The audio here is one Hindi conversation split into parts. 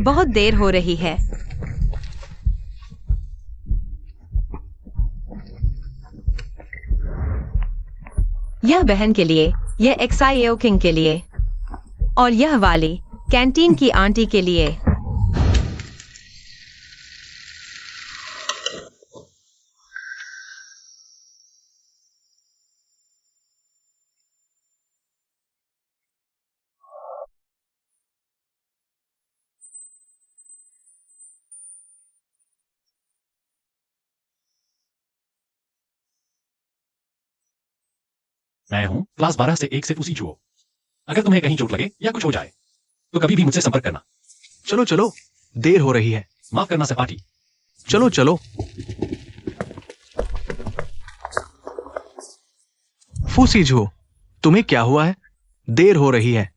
बहुत देर हो रही है। यह बहन के लिए, यह एक्साइओ किंग के लिए, और यह वाली कैंटीन की आंटी के लिए। मैं हूं क्लास 12 से 1 से फूसी जुओ। अगर तुम्हें कहीं चोट लगे या कुछ हो जाए तो कभी भी मुझसे संपर्क करना। चलो चलो, देर हो रही है। माफ करना सपाटी। चलो चलो। फूसीझो, तुम्हें क्या हुआ है? देर हो रही है।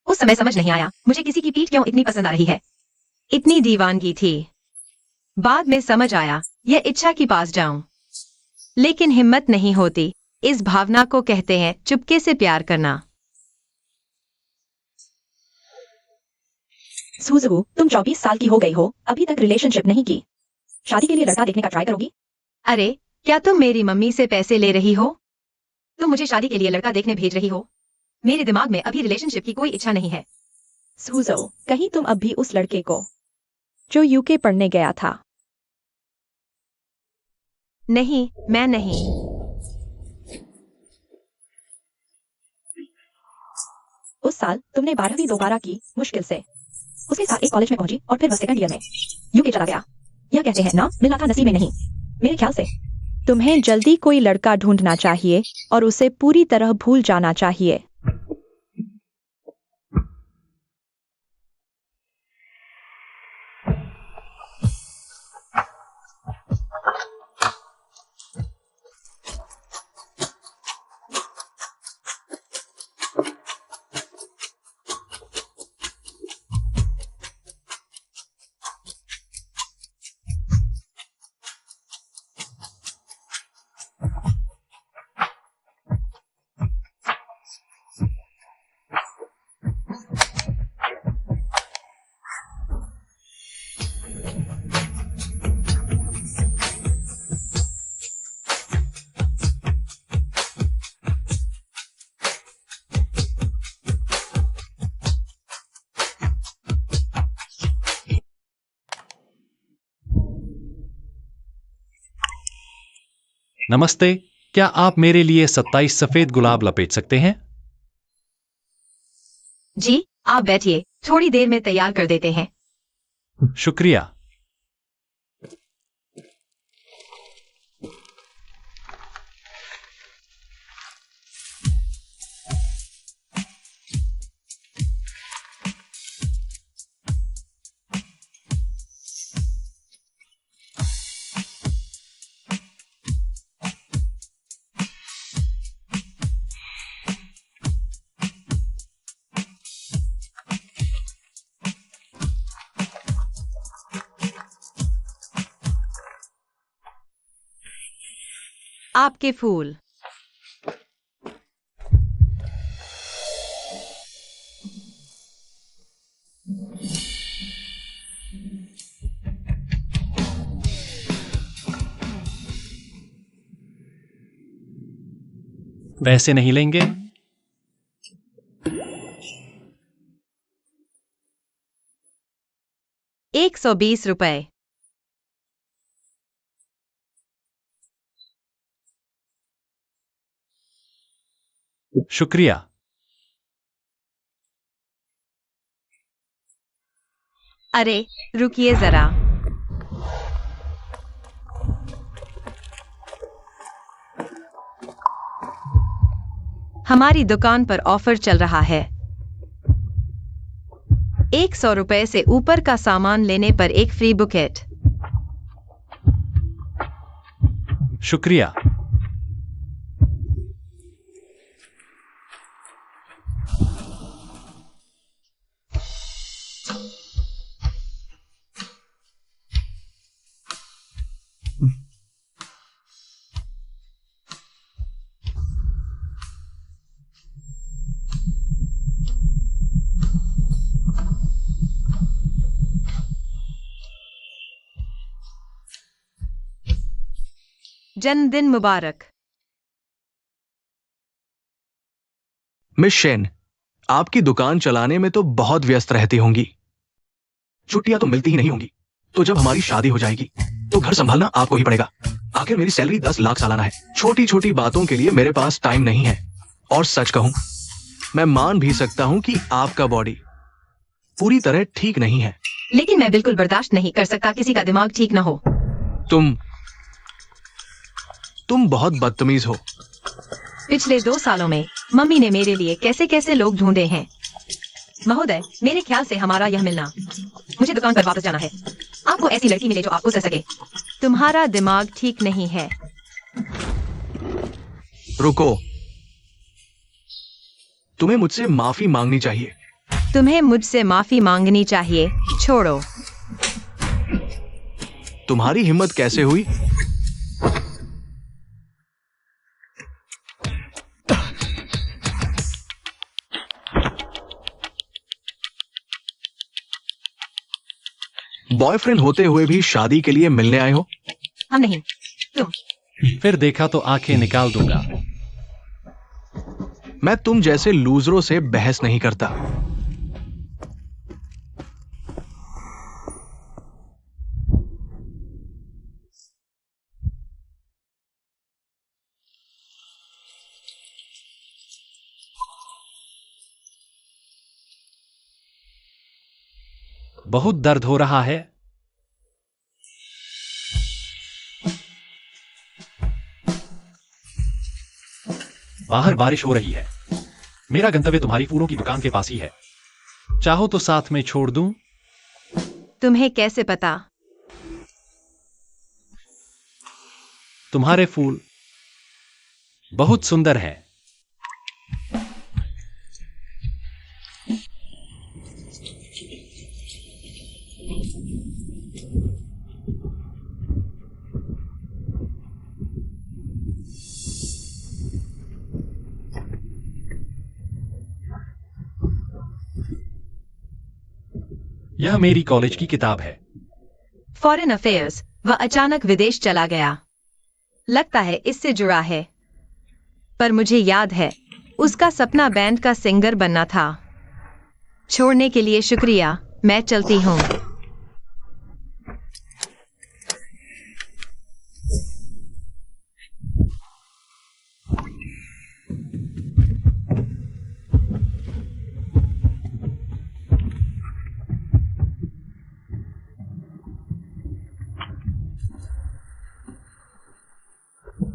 उस समय समझ नहीं आया मुझे किसी की पीठ क्यों इतनी पसंद आ रही है। इतनी दीवानगी थी। बाद में समझ आया यह इच्छा की पास जाऊं, लेकिन हिम्मत नहीं होती। इस भावना को कहते हैं चुपके से प्यार करना। सुज़ू, तुम 24 साल की हो गई हो, अभी तक रिलेशनशिप नहीं की। शादी के लिए लड़का देखने का ट्राई करोगी? अरे, क्या तुम मेरी मम्मी से पैसे ले रही हो? तुम मुझे शादी के लिए लड़का देखने भेज रही हो? मेरे दिमाग में अभी रिलेशनशिप की कोई इच्छा नहीं है। सुज़ू, कहीं तुम अब भी उस लड़के को जो यूके पढ़ने गया था? नहीं, मैं नहीं। उस साल तुमने 12वीं दोबारा की, मुश्किल से। उसके साथ एक कॉलेज में पहुंची और फिर वह सेकंड ईयर में यूके चला गया। यह कहते हैं ना, मिलना था नसीब में नहीं। मेरे ख्याल से तुम्हें जल्दी कोई लड़का ढूंढना चाहिए और उसे पूरी तरह भूल जाना चाहिए। नमस्ते, क्या आप मेरे लिए 27 सफेद गुलाब लपेट सकते हैं? जी, आप बैठिए, थोड़ी देर में तैयार कर देते हैं। शुक्रिया। आपके फूल। पैसे नहीं लेंगे? 120 रुपए। शुक्रिया। अरे, रुकिए जरा। हमारी दुकान पर ऑफर चल रहा है। 100 रुपए से ऊपर का सामान लेने पर एक फ्री बुकेट। शुक्रिया। जन्मदिन मुबारक। मिस शेन, आपकी दुकान चलाने में तो बहुत व्यस्त रहती होंगी। छुट्टियां तो मिलती ही नहीं होंगी। तो जब हमारी शादी हो जाएगी तो घर संभालना आपको ही पड़ेगा। आखिर मेरी सैलरी 10 लाख सालाना है। छोटी छोटी बातों के लिए मेरे पास टाइम नहीं है। और सच कहूं, मैं मान भी सकता हूं कि आपका बॉडी पूरी तरह ठीक नहीं है। लेकिन मैं बिल्कुल बर्दाश्त नहीं कर सकता किसी का दिमाग ठीक ना हो। तुम बहुत बदतमीज हो। पिछले 2 सालों में मम्मी ने मेरे लिए कैसे कैसे लोग ढूंढे हैं। महोदय, मेरे ख्याल से हमारा यह मिलना, मुझे दुकान पर वापस जाना है। आपको ऐसी लड़की मिले जो आपको सह सके। तुम्हारा दिमाग ठीक नहीं है। रुको, तुम्हें मुझसे माफी मांगनी चाहिए। तुम्हें मुझसे माफी मांगनी चाहिए। छोड़ो। तुम्हारी हिम्मत कैसे हुई? बॉयफ्रेंड होते हुए भी शादी के लिए मिलने आए हो? हम नहीं, तुम। फिर देखा तो आंखें निकाल दूंगा। मैं तुम जैसे लूजरों से बहस नहीं करता। बहुत दर्द हो रहा है। बाहर बारिश हो रही है। मेरा गंतव्य तुम्हारी फूलों की दुकान के पास ही है। चाहो तो साथ में छोड़ दूं? तुम्हें कैसे पता? तुम्हारे फूल बहुत सुंदर हैं। यह मेरी कॉलेज की किताब है। Foreign affairs. वह अचानक विदेश चला गया। लगता है इससे जुड़ा है। पर मुझे याद है, उसका सपना बैंड का सिंगर बनना था। छोड़ने के लिए शुक्रिया, मैं चलती हूँ।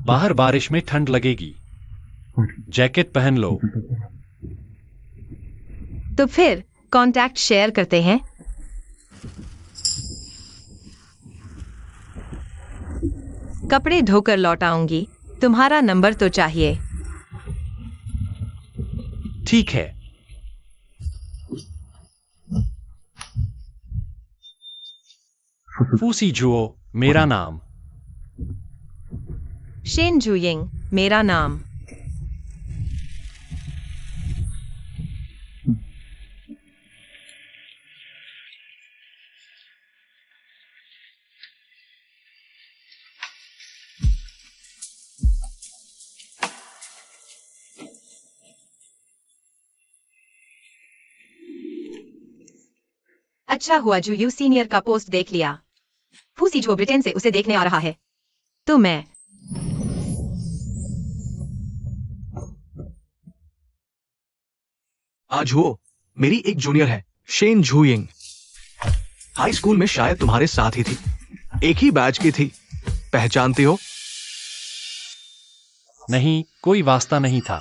बाहर बारिश में ठंड लगेगी। जैकेट पहन लो। तो फिर कॉन्टैक्ट शेयर करते हैं। कपड़े धोकर लौट आऊंगी। तुम्हारा नंबर तो चाहिए। ठीक है। फूसी जुओ मेरा नाम। शेन जूयिंग मेरा नाम। अच्छा हुआ जो यू सीनियर का पोस्ट देख लिया। फूसी जो ब्रिटेन से उसे देखने आ रहा है। तो मैं आज वो मेरी एक जूनियर है, शेन झूयिंग। हाई स्कूल में शायद तुम्हारे साथ ही थी। एक ही बैच की थी। पहचानती हो? नहीं, कोई वास्ता नहीं था।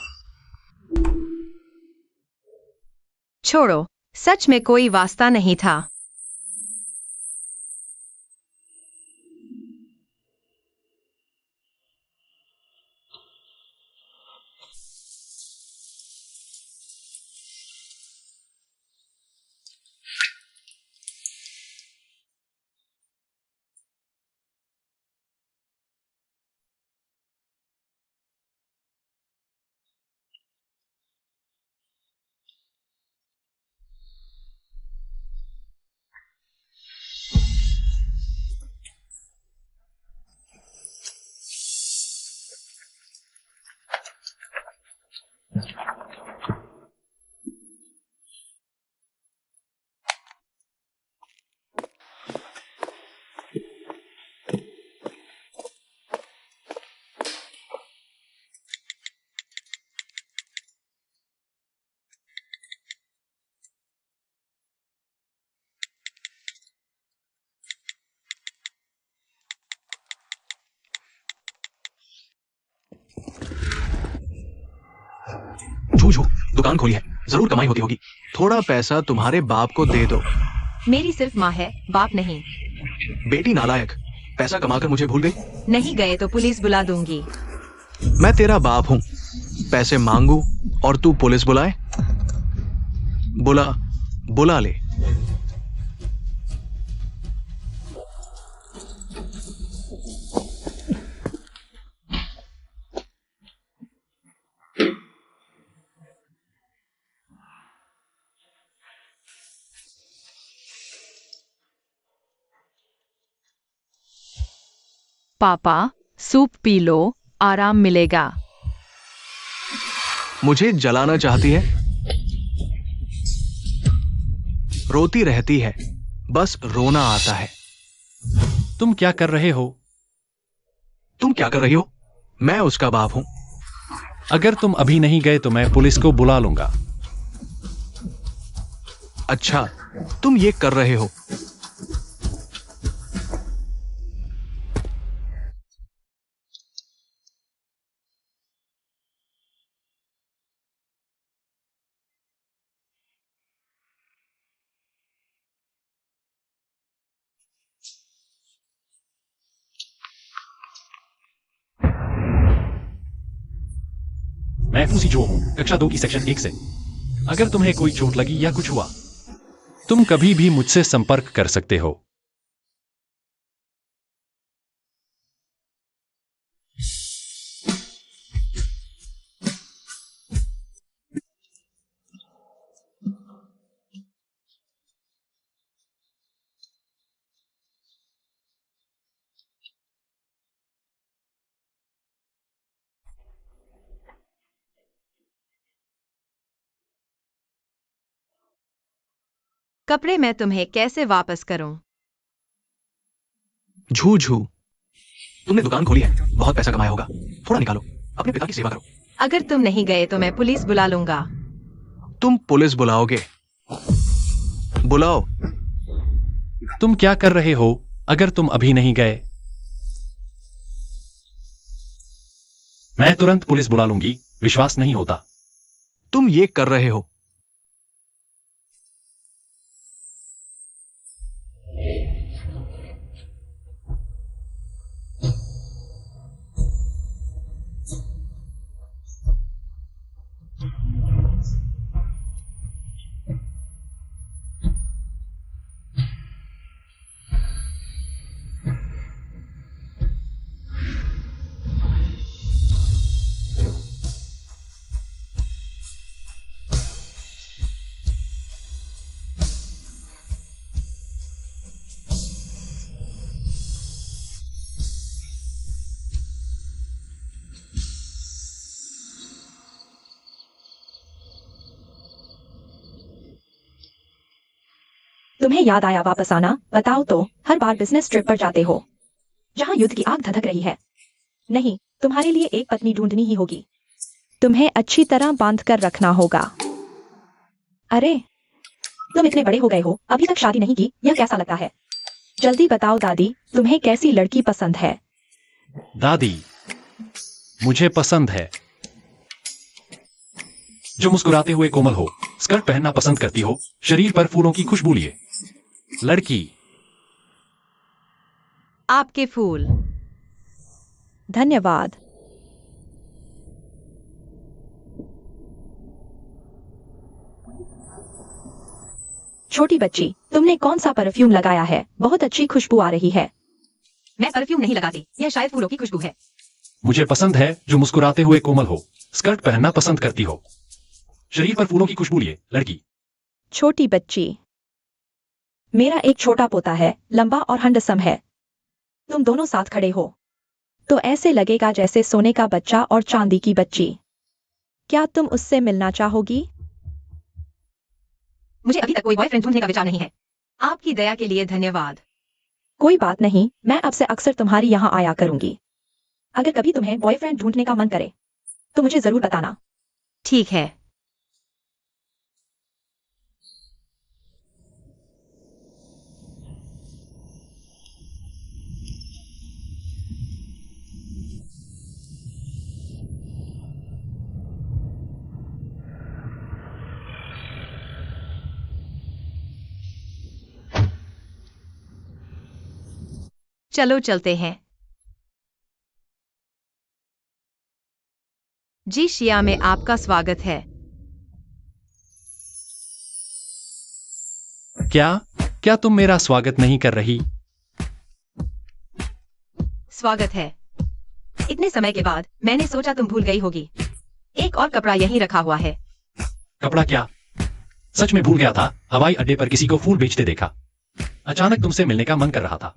छोड़ो, सच में कोई वास्ता नहीं था। दुकान खोली है, जरूर कमाई होती होगी। थोड़ा पैसा तुम्हारे बाप को दे दो। मेरी सिर्फ माँ है, बाप नहीं। बेटी नालायक, पैसा कमाकर मुझे भूल गई। नहीं गए तो पुलिस बुला दूंगी। मैं तेरा बाप हूं, पैसे मांगू और तू पुलिस बुलाए? बुला बुला ले। पापा, सूप पी लो, आराम मिलेगा। मुझे जलाना चाहती है? रोती रहती है, बस रोना आता है। तुम क्या कर रहे हो? तुम क्या कर रही हो? मैं उसका बाप हूं। अगर तुम अभी नहीं गए तो मैं पुलिस को बुला लूंगा। अच्छा, तुम ये कर रहे हो। मैं फूसी जो हूं, कक्षा 2 की सेक्शन 1 से। अगर तुम्हें कोई चोट लगी या कुछ हुआ, तुम कभी भी मुझसे संपर्क कर सकते हो। कपड़े मैं तुम्हें कैसे वापस करूं? झू झू, तुमने दुकान खोली है, बहुत पैसा कमाया होगा, थोड़ा निकालो, अपने पिता की सेवा करो। अगर तुम नहीं गए तो मैं पुलिस बुला लूंगा। तुम पुलिस बुलाओगे? बुलाओ। तुम क्या कर रहे हो? अगर तुम अभी नहीं गए, मैं तुरंत पुलिस बुला लूंगी। विश्वास नहीं होता? तुम ये कर रहे हो। तुम्हें याद आया वापस आना? बताओ तो, हर बार बिजनेस ट्रिप पर जाते हो जहां युद्ध की आग धधक रही है। नहीं, तुम्हारे लिए एक पत्नी ढूंढनी ही होगी। तुम्हें अच्छी तरह बांध कर रखना होगा। अरे, तुम इतने बड़े हो गए हो, अभी तक शादी नहीं की, यह कैसा लगता है? जल्दी बताओ दादी, तुम्हें कैसी लड़की पसंद है? दादी, मुझे पसंद है जो मुस्कुराते हुए कोमल हो, स्कर्ट पहनना पसंद करती हो, शरीर पर फूलों की खुशबू लिए। लड़की। आपके फूल। धन्यवाद। छोटी बच्ची, तुमने कौन सा परफ्यूम लगाया है? बहुत अच्छी खुशबू आ रही है। मैं परफ्यूम नहीं लगाती, यह शायद फूलों की खुशबू है। मुझे पसंद है जो मुस्कुराते हुए कोमल हो, स्कर्ट पहनना पसंद करती हो, शरीर पर फूलों की खुशबू लिए। लड़की। छोटी बच्ची, मेरा एक छोटा पोता है, लंबा और हैंडसम है। तुम दोनों साथ खड़े हो तो ऐसे लगेगा जैसे सोने का बच्चा और चांदी की बच्ची। क्या तुम उससे मिलना चाहोगी? मुझे अभी तक कोई बॉयफ्रेंड ढूंढने का विचार नहीं है। आपकी दया के लिए धन्यवाद। कोई बात नहीं, मैं अब से अक्सर तुम्हारी यहाँ आया करूंगी। अगर कभी तुम्हें बॉयफ्रेंड ढूंढने का मन करे तो मुझे जरूर बताना। ठीक है। चलो चलते हैं। जी शिया में आपका स्वागत है। क्या क्या तुम मेरा स्वागत नहीं कर रही? स्वागत है। इतने समय के बाद मैंने सोचा तुम भूल गई होगी। एक और कपड़ा यहीं रखा हुआ है। कपड़ा क्या? सच में भूल गया था। हवाई अड्डे पर किसी को फूल बेचते देखा। अचानक तुमसे मिलने का मन कर रहा था।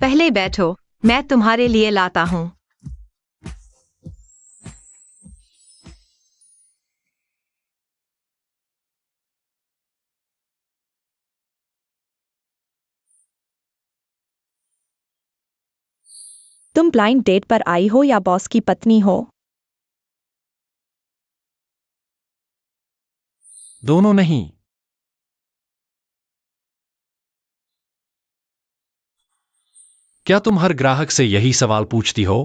पहले बैठो, मैं तुम्हारे लिए लाता हूँ। तुम ब्लाइंड डेट पर आई हो या बॉस की पत्नी हो? दोनों नहीं। क्या तुम हर ग्राहक से यही सवाल पूछती हो?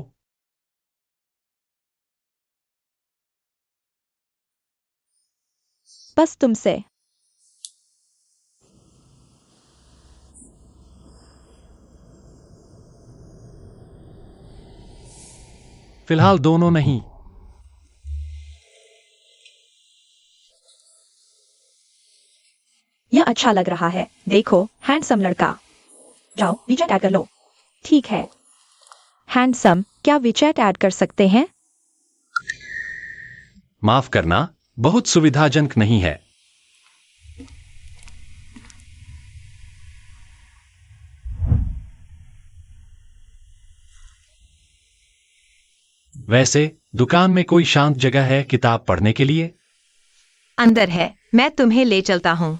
बस तुमसे। फिलहाल दोनों नहीं। यह अच्छा लग रहा है। देखो, हैंडसम लड़का। जाओ विचैट ऐड कर लो। ठीक है। हैंडसम, क्या विचैट ऐड कर सकते हैं? माफ करना, बहुत सुविधाजनक नहीं है। वैसे दुकान में कोई शांत जगह है किताब पढ़ने के लिए? अंदर है, मैं तुम्हें ले चलता हूँ।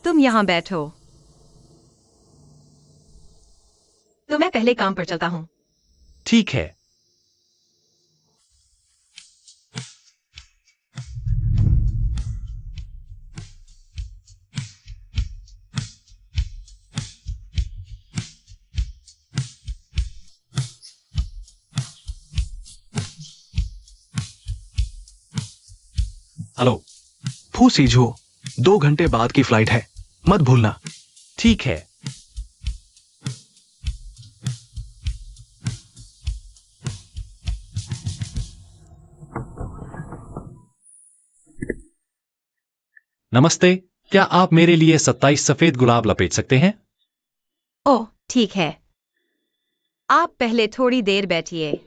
तुम यहाँ बैठो। तो मैं पहले काम पर चलता हूँ। ठीक है। हेलो। फू सीझो, 2 घंटे बाद की फ्लाइट है, मत भूलना। ठीक है। नमस्ते, क्या आप मेरे लिए 27 सफेद गुलाब लपेट सकते हैं? ओह, ठीक है। आप पहले थोड़ी देर बैठिए।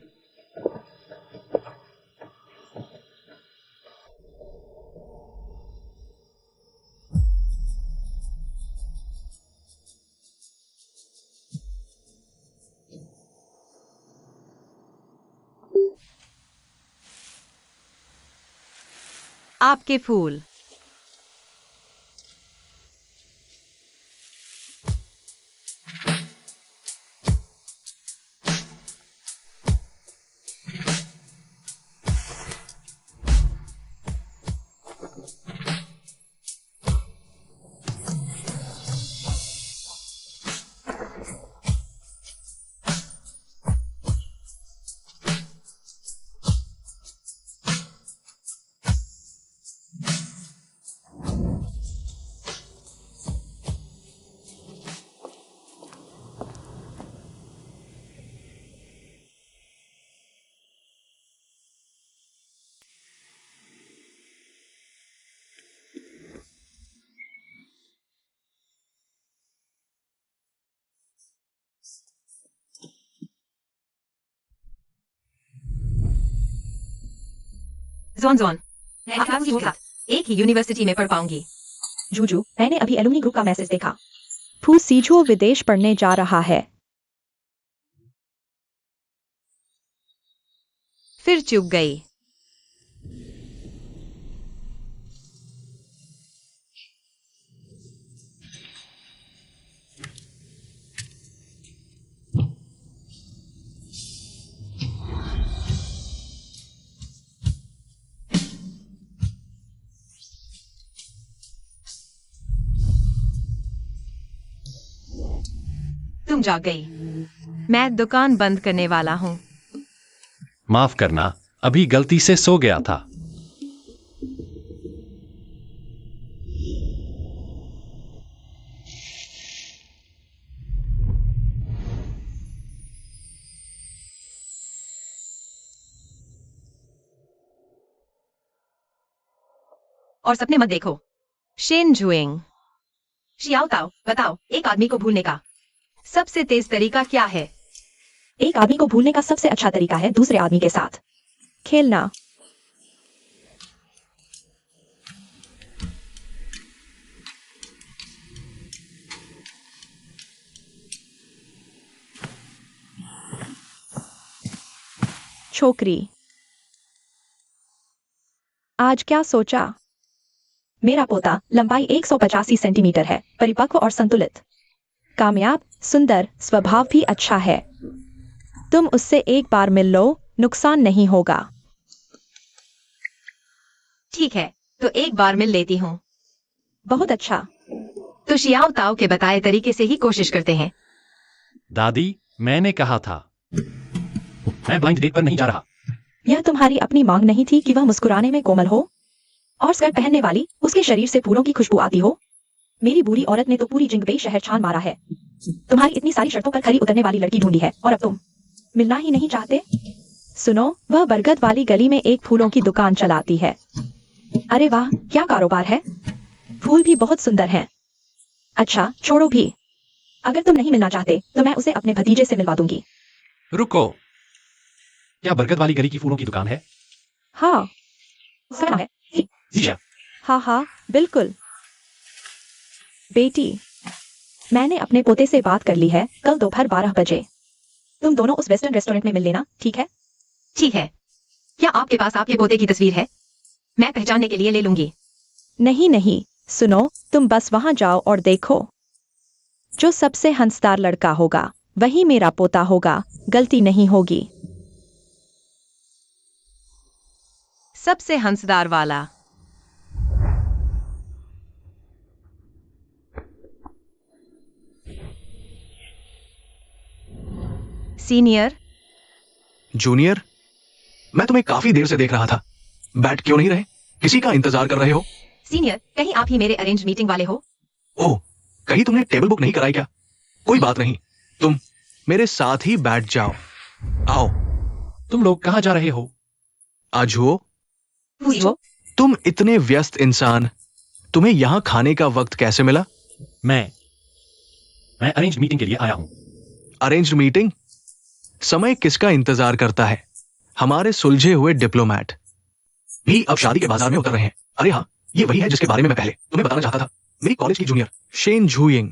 आपके फूल। जोन जोन, मैं आपकी के साथ एक ही यूनिवर्सिटी में पढ़ पाऊंगी। जूजू, मैंने अभी एलुमनी ग्रुप का मैसेज देखा। फू सीझो विदेश पढ़ने जा रहा है। फिर चुप गई। तुम जाग गई। मैं दुकान बंद करने वाला हूँ। माफ करना, अभी गलती से सो गया था। और सपने मत देखो। शेन जुएंग, शियाओ ताओ, बताओ, एक आदमी को भूलने का सबसे तेज तरीका क्या है? एक आदमी को भूलने का सबसे अच्छा तरीका है दूसरे आदमी के साथ खेलना। छोकरी, आज क्या सोचा? मेरा पोता लंबाई 185 सेंटीमीटर है, परिपक्व और संतुलित, कामयाब, सुंदर, स्वभाव भी अच्छा है। तुम उससे एक बार मिल लो, नुकसान नहीं होगा। ठीक है, तो एक बार मिल लेती हूँ। बहुत अच्छा। तो शियाओ ताओ के बताए तरीके से ही कोशिश करते हैं। दादी, मैंने कहा था मैं ब्लाइंड डेट पर नहीं जा रहा। यह तुम्हारी अपनी मांग नहीं थी कि वह मुस्कुराने में कोमल हो और स्कर्ट पहनने वाली, उसके शरीर से फूलों की खुशबू आती हो। मेरी बूढ़ी औरत ने तो पूरी जिंगबई शहर छान मारा है। तुम्हारी इतनी सारी शर्तों पर खरी उतरने वाली लड़की ढूंढी है और अब तुम मिलना ही नहीं चाहते? सुनो, वह बरगद वाली गली में एक फूलों की दुकान चलाती है। अरे वाह, क्या कारोबार है! फूल भी बहुत सुंदर हैं। अच्छा, छोड़ो भी। अगर तुम नहीं मिलना चाहते तो मैं उसे अपने भतीजे से मिलवा दूंगी। रुको, क्या बरगद वाली गली की फूलों की दुकान है? हाँ, उसका नाम है जीजा। हाँ हाँ, बिल्कुल। बेटी, मैंने अपने पोते से बात कर ली है, कल दोपहर 12 बजे तुम दोनों उस वेस्टर्न रेस्टोरेंट में मिल लेना, ठीक है? ठीक है। क्या आपके पास आपके पोते की तस्वीर है? मैं पहचानने के लिए ले लूंगी। नहीं नहीं, सुनो, तुम बस वहां जाओ और देखो। जो सबसे हंसदार लड़का होगा वही मेरा पोता होगा, गलती नहीं होगी। सबसे हंसदार वाला। सीनियर, जूनियर, मैं तुम्हें काफी देर से देख रहा था। बैठ क्यों नहीं रहे? किसी का इंतजार कर रहे हो? सीनियर, कहीं आप ही मेरे अरेंज मीटिंग वाले हो? ओह, कहीं तुमने टेबल बुक नहीं कराई क्या? कोई बात नहीं, तुम मेरे साथ ही बैठ जाओ। आओ। तुम लोग कहाँ जा रहे हो? आजुओ, पूछो। तुम इतने व्यस्त इंसान, तुम्हें यहाँ खाने का वक्त कैसे मिला? मैं अरेंज मीटिंग के लिए आया हूँ। Arranged meeting? समय किसका इंतजार करता है? हमारे सुलझे हुए डिप्लोमेट भी अब शादी के बाजार में उतर रहे हैं। अरे हाँ, ये वही है जिसके बारे में मैं पहले तुम्हें बताना चाहता था। मेरी कॉलेज की जूनियर शेन झुयिंग,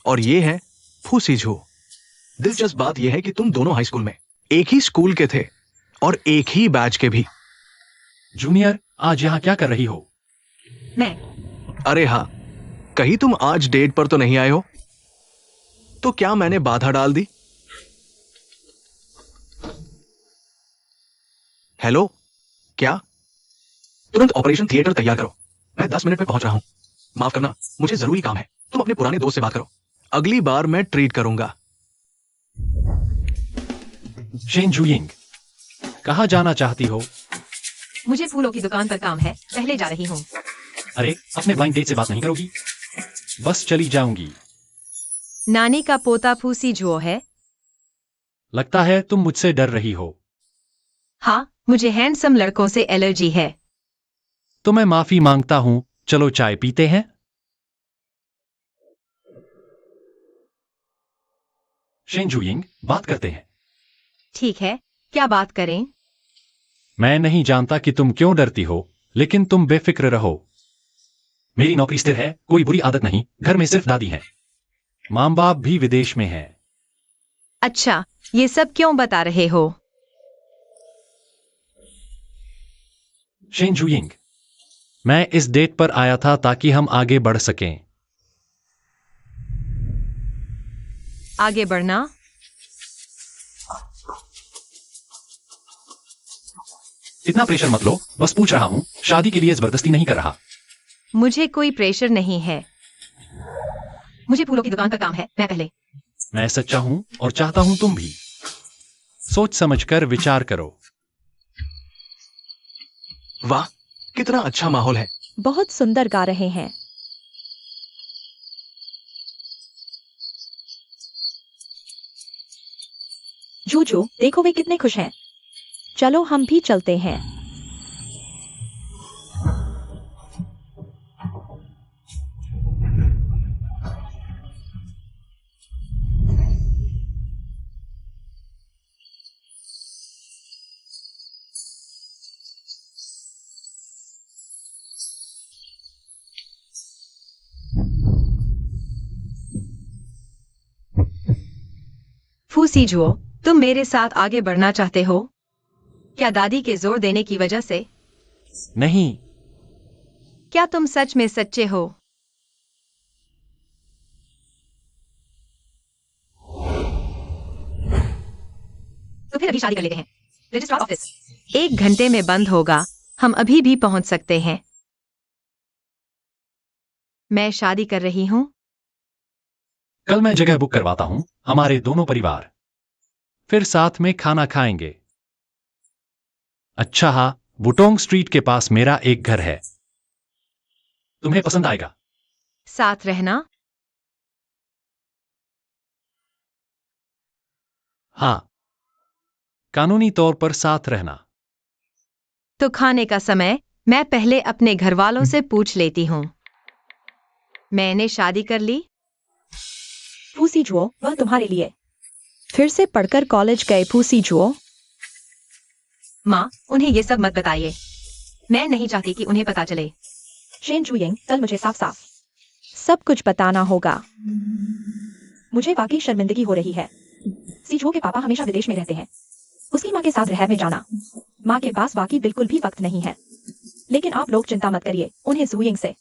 और ये है फूसी झू। दिलचस्प बात यह है कि तुम दोनों हाई स्कूल में एक ही स्कूल के थे और एक ही बैच के भी। जूनियर, आज यहाँ क्या कर रही हो? मैं अरे हाँ, कहीं तुम आज डेट पर तो नहीं आए हो? तो क्या मैंने बाधा डाल दी? हेलो, क्या? तुरंत ऑपरेशन थिएटर तैयार करो, मैं 10 मिनट में पहुंच रहा हूं। माफ करना, मुझे जरूरी काम है। तुम अपने पुराने दोस्त से बात करो, अगली बार मैं ट्रीट करूंगा। शेन जुयिंग, कहाँ जाना चाहती हो? मुझे फूलों की दुकान पर काम है, पहले जा रही हूँ। अरे, अपने ब्लाइंड डेट से बात नहीं करोगी? बस चली जाऊंगी। नानी का पोता फूसी झो है। लगता है तुम मुझसे डर रही हो। हाँ, मुझे हैंडसम लड़कों से एलर्जी है। तो मैं माफी मांगता हूं। चलो चाय पीते हैं। शेन जुयिंग, बात करते हैं। ठीक है, क्या बात करें? मैं नहीं जानता कि तुम क्यों डरती हो, लेकिन तुम बेफिक्र रहो। मेरी नौकरी स्थिर है, कोई बुरी आदत नहीं, घर में सिर्फ दादी है। माँ बाप भी विदेश में है। अच्छा, ये सब क्यों बता रहे हो? शेन जुयिंग, मैं इस डेट पर आया था ताकि हम आगे बढ़ सकें। आगे बढ़ना? इतना प्रेशर मत लो, बस पूछ रहा हूं, शादी के लिए जबरदस्ती नहीं कर रहा। मुझे कोई प्रेशर नहीं है। मुझे फूलों की दुकान का काम है, मैं पहले। मैं सच्चा हूं और चाहता हूं तुम भी। सोच समझकर विचार करो। वाह, कितना अच्छा माहौल है। बहुत सुंदर गा रहे हैं। जूजू, देखो वे कितने खुश हैं। चलो हम भी चलते हैं। फूसी जुओ, तुम मेरे साथ आगे बढ़ना चाहते हो? क्या दादी के जोर देने की वजह से? नहीं। क्या तुम सच में सच्चे हो? तो फिर अभी शादी कर लेते हैं। रजिस्ट्रार ऑफिस 1 घंटे में बंद होगा, हम अभी भी पहुंच सकते हैं। मैं शादी कर रही हूं। कल मैं जगह बुक करवाता हूं, हमारे दोनों परिवार फिर साथ में खाना खाएंगे। अच्छा हाँ, बुटोंग स्ट्रीट के पास मेरा एक घर है, तुम्हें पसंद आएगा। साथ रहना? हाँ, कानूनी तौर पर साथ रहना। तो खाने का समय मैं पहले अपने घर वालों से पूछ लेती हूँ। मैंने शादी कर ली। फूसी जुओ, वह तुम्हारे लिए फिर से पढ़कर कॉलेज गए। फूसी जुओ, माँ, उन्हें ये सब मत बताइए। मैं नहीं चाहती कि उन्हें पता चले। शेन जुयिंग, कल मुझे साफ साफ सब कुछ बताना होगा। मुझे वाकई शर्मिंदगी हो रही है। सीजुओ के पापा हमेशा विदेश में रहते हैं। उसकी माँ के साथ रिहैब में जाना, माँ के पास वाकई बिल्कुल भी वक्त नहीं है। लेकिन आप लोग चिंता मत करिए, उन्हें जुयिंग से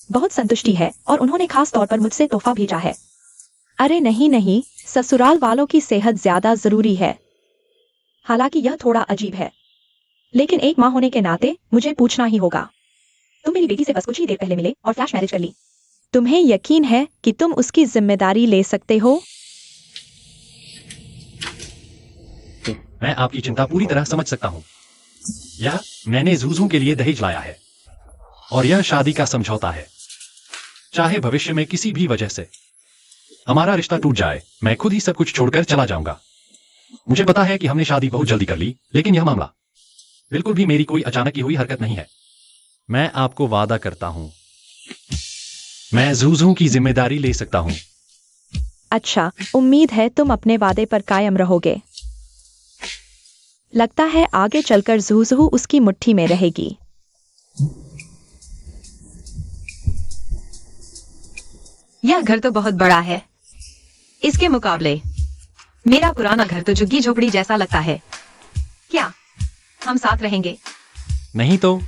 बहुत संतुष्टि है और उन्होंने खास तौर पर मुझसे तोहफा भेजा है। अरे नहीं नहीं, ससुराल वालों की सेहत ज्यादा जरूरी है। हालांकि यह थोड़ा अजीब है, लेकिन एक माँ होने के नाते मुझे पूछना ही होगा। तुम मेरी बेटी से बस कुछ ही देर पहले मिले और फ्लैश मैरिज कर ली। तुम्हें यकीन है कि तुम उसकी जिम्मेदारी ले सकते हो? मैं आपकी चिंता पूरी तरह समझ सकता हूं। यह मैंने जूजू के लिए दहेज लाया है और यह शादी का समझौता है। चाहे भविष्य में किसी भी वजह से हमारा रिश्ता टूट जाए, मैं खुद ही सब कुछ छोड़कर चला जाऊंगा। मुझे पता है कि हमने शादी बहुत जल्दी कर ली, लेकिन यह मामला बिल्कुल भी मेरी कोई अचानक की हुई हरकत नहीं है। मैं आपको वादा करता हूं, मैं जूजू की जिम्मेदारी ले सकता हूं। अच्छा, उम्मीद है तुम अपने वादे पर कायम रहोगे। लगता है आगे चलकर जूजू उसकी मुट्ठी में रहेगी। यह घर तो बहुत बड़ा है। इसके मुकाबले मेरा पुराना घर तो झुग्गी झोपड़ी जैसा लगता है। क्या हम साथ रहेंगे? नहीं तो।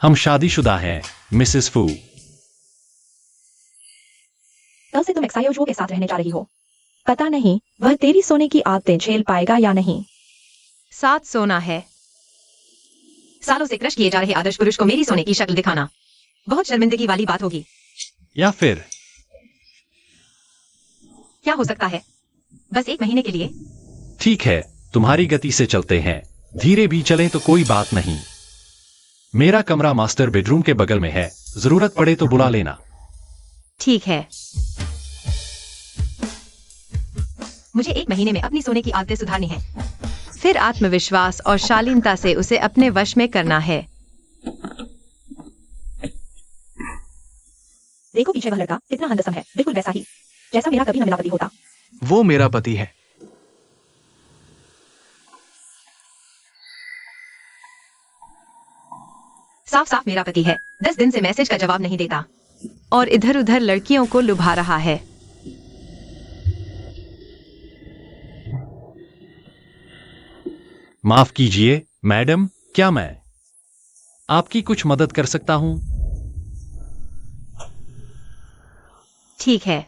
हम शादीशुदा हैं, मिसेस फू। कल से तुम एक्सायोजो के साथ रहने जा रही हो। पता नहीं वह तेरी सोने की आदतें झेल पाएगा या नहीं। साथ सोना है। सालों से क्रश किए जा रहे आदर्श पुरुष को मेरी सोने की शक्ल दिखाना बहुत शर्मिंदगी वाली बात होगी। या फिर क्या हो सकता है? बस 1 महीने के लिए? ठीक है, तुम्हारी गति से चलते हैं। धीरे भी चलें तो कोई बात नहीं। मेरा कमरा मास्टर बेडरूम के बगल में है, जरूरत पड़े तो बुला लेना। ठीक है। मुझे 1 महीने में अपनी सोने की आदतें सुधारनी है। फिर आत्मविश्वास और शालीनता से उसे अपने वश में करना है। देखो पीछे वह लड़का कितना हंदसम है, बिल्कुल वैसा ही जैसा मेरा कभी न मिला पति होता। वो मेरा पति है। साफ साफ मेरा पति है। 10 दिन से मैसेज का जवाब नहीं देता और इधर उधर लड़कियों को लुभा रहा है। माफ कीजिए मैडम, क्या मैं आपकी कुछ मदद कर सकता हूं? ठीक है।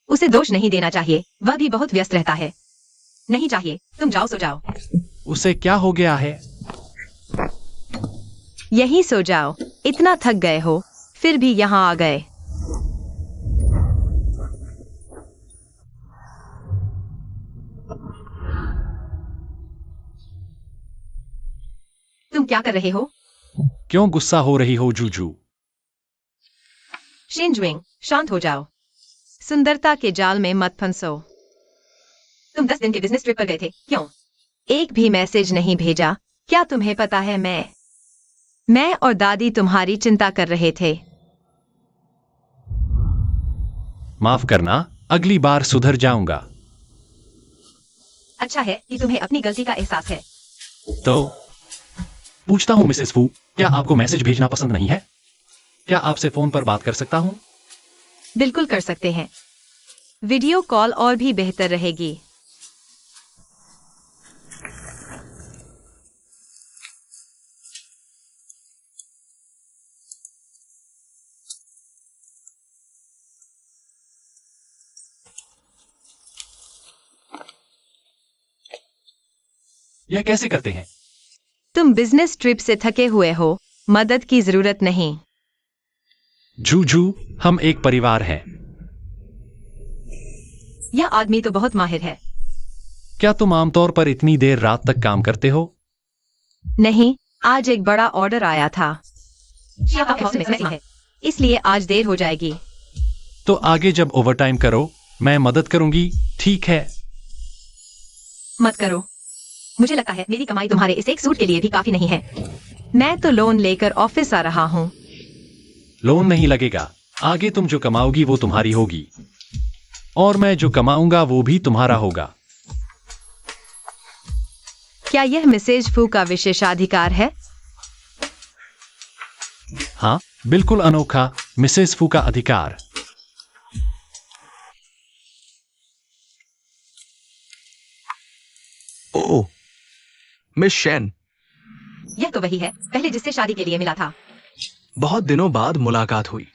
उसे दोष नहीं देना चाहिए, वह भी बहुत व्यस्त रहता है। नहीं चाहिए, तुम जाओ, सो जाओ। उसे क्या हो गया है? यहीं सो जाओ। इतना थक गए हो, फिर भी यहाँ आ गए। तुम क्या कर रहे हो? क्यों गुस्सा हो रही हो जूजू? शिनजुइंग, शांत हो जाओ। सुंदरता के जाल में मत फंसो। तुम 10 दिन के बिजनेस ट्रिप पर गए थे, क्यों? एक भी मैसेज नहीं भेजा। क्या तुम्हें पता है मैं और दादी तुम्हारी चिंता कर रहे थे। माफ करना, अगली बार सुधर जाऊंगा। अच्छा है कि तुम्हें अपनी गलती का एहसास है। तो पूछता हूं मिसेस फू, क्या आपको मैसेज भेजना पसंद नहीं है? क्या आपसे फोन पर बात कर सकता हूं? बिल्कुल कर सकते हैं। वीडियो कॉल और भी बेहतर रहेगी। यह कैसे करते हैं? तुम बिजनेस ट्रिप से थके हुए हो, मदद की जरूरत नहीं। जूजू, हम एक परिवार हैं। यह आदमी तो बहुत माहिर है। क्या तुम आमतौर पर इतनी देर रात तक काम करते हो? नहीं, आज एक बड़ा ऑर्डर आया था। है, इसलिए आज देर हो जाएगी। तो आगे जब ओवरटाइम करो, मैं मदद करूंगी, ठीक है? मत करो। मुझे लगता है मेरी कमाई तुम्हारे इस एक सूट के लिए भी काफी नहीं है। मैं तो लोन लेकर ऑफिस आ रहा हूँ। लोन नहीं लगेगा। आगे तुम जो कमाओगी वो तुम्हारी होगी, और मैं जो कमाऊंगा वो भी तुम्हारा होगा। क्या यह मिसेज फू का विशेषाधिकार है? हाँ, बिल्कुल अनोखा मिसेस फू का अधिकार। ओह, मिस शेन, यह तो वही है, पहले जिससे शादी के लिए मिला था। बहुत दिनों बाद मुलाकात हुई।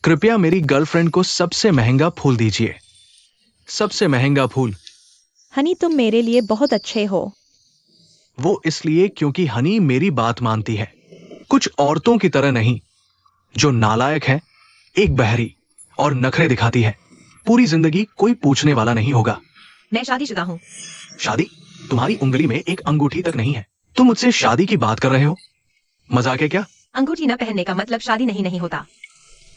कृपया मेरी गर्लफ्रेंड को सबसे महंगा फूल दीजिए। सबसे महंगा फूल। हनी, तुम मेरे लिए बहुत अच्छे हो। वो इसलिए क्योंकि हनी मेरी बात मानती है, कुछ औरतों की तरह नहीं, जो नालायक है, एक बहरी और नखरे दिखाती है। पूरी जिंदगी कोई पूछने वाला नहीं होगा। मैं शादीशुदा हूँ। शादी? तुम्हारी उंगली में एक अंगूठी तक नहीं है। तुम मुझसे शादी की बात कर रहे हो? मजाक है क्या? अंगूठी न पहनने का मतलब शादी नहीं होता।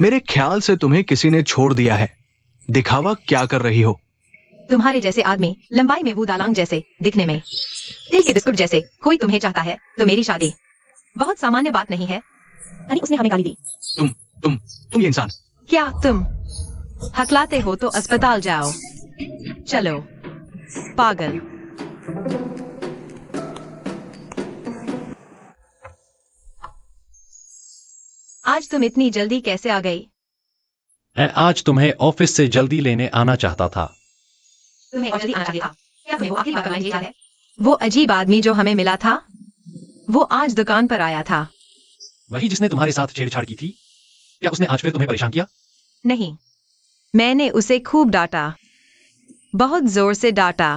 मेरे ख्याल से तुम्हें किसी ने छोड़ दिया है। दिखावा क्या कर रही हो? तुम्हारे जैसे आदमी, लंबाई में वूदालांग जैसे, दिखने में तिल के बिस्कुट जैसे, कोई तुम्हें चाहता है तो मेरी शादी बहुत सामान्य बात नहीं है। हनी, उसने हमें गाली दी। तुम ये इंसान। क्या तुम हकलाते हो तो अस्पताल जाओ। चलो, पागल। आज तुम इतनी जल्दी कैसे आ गई? मैं आज तुम्हें ऑफिस से जल्दी लेने आना चाहता था। तुम्हें और जल्दी आना चाहिए था। क्या तुम्हें वो आखिरी बार करवाने याद है? वो अजीब आदमी जो हमें मिला था, वो आज दुकान पर आया था। वही जिसने तुम्हारे साथ छेड़छाड़ की थी? क्या उसने आज फिर तुम्हें परेशान किया? नहीं, मैंने उसे खूब डांटा, बहुत जोर से डांटा।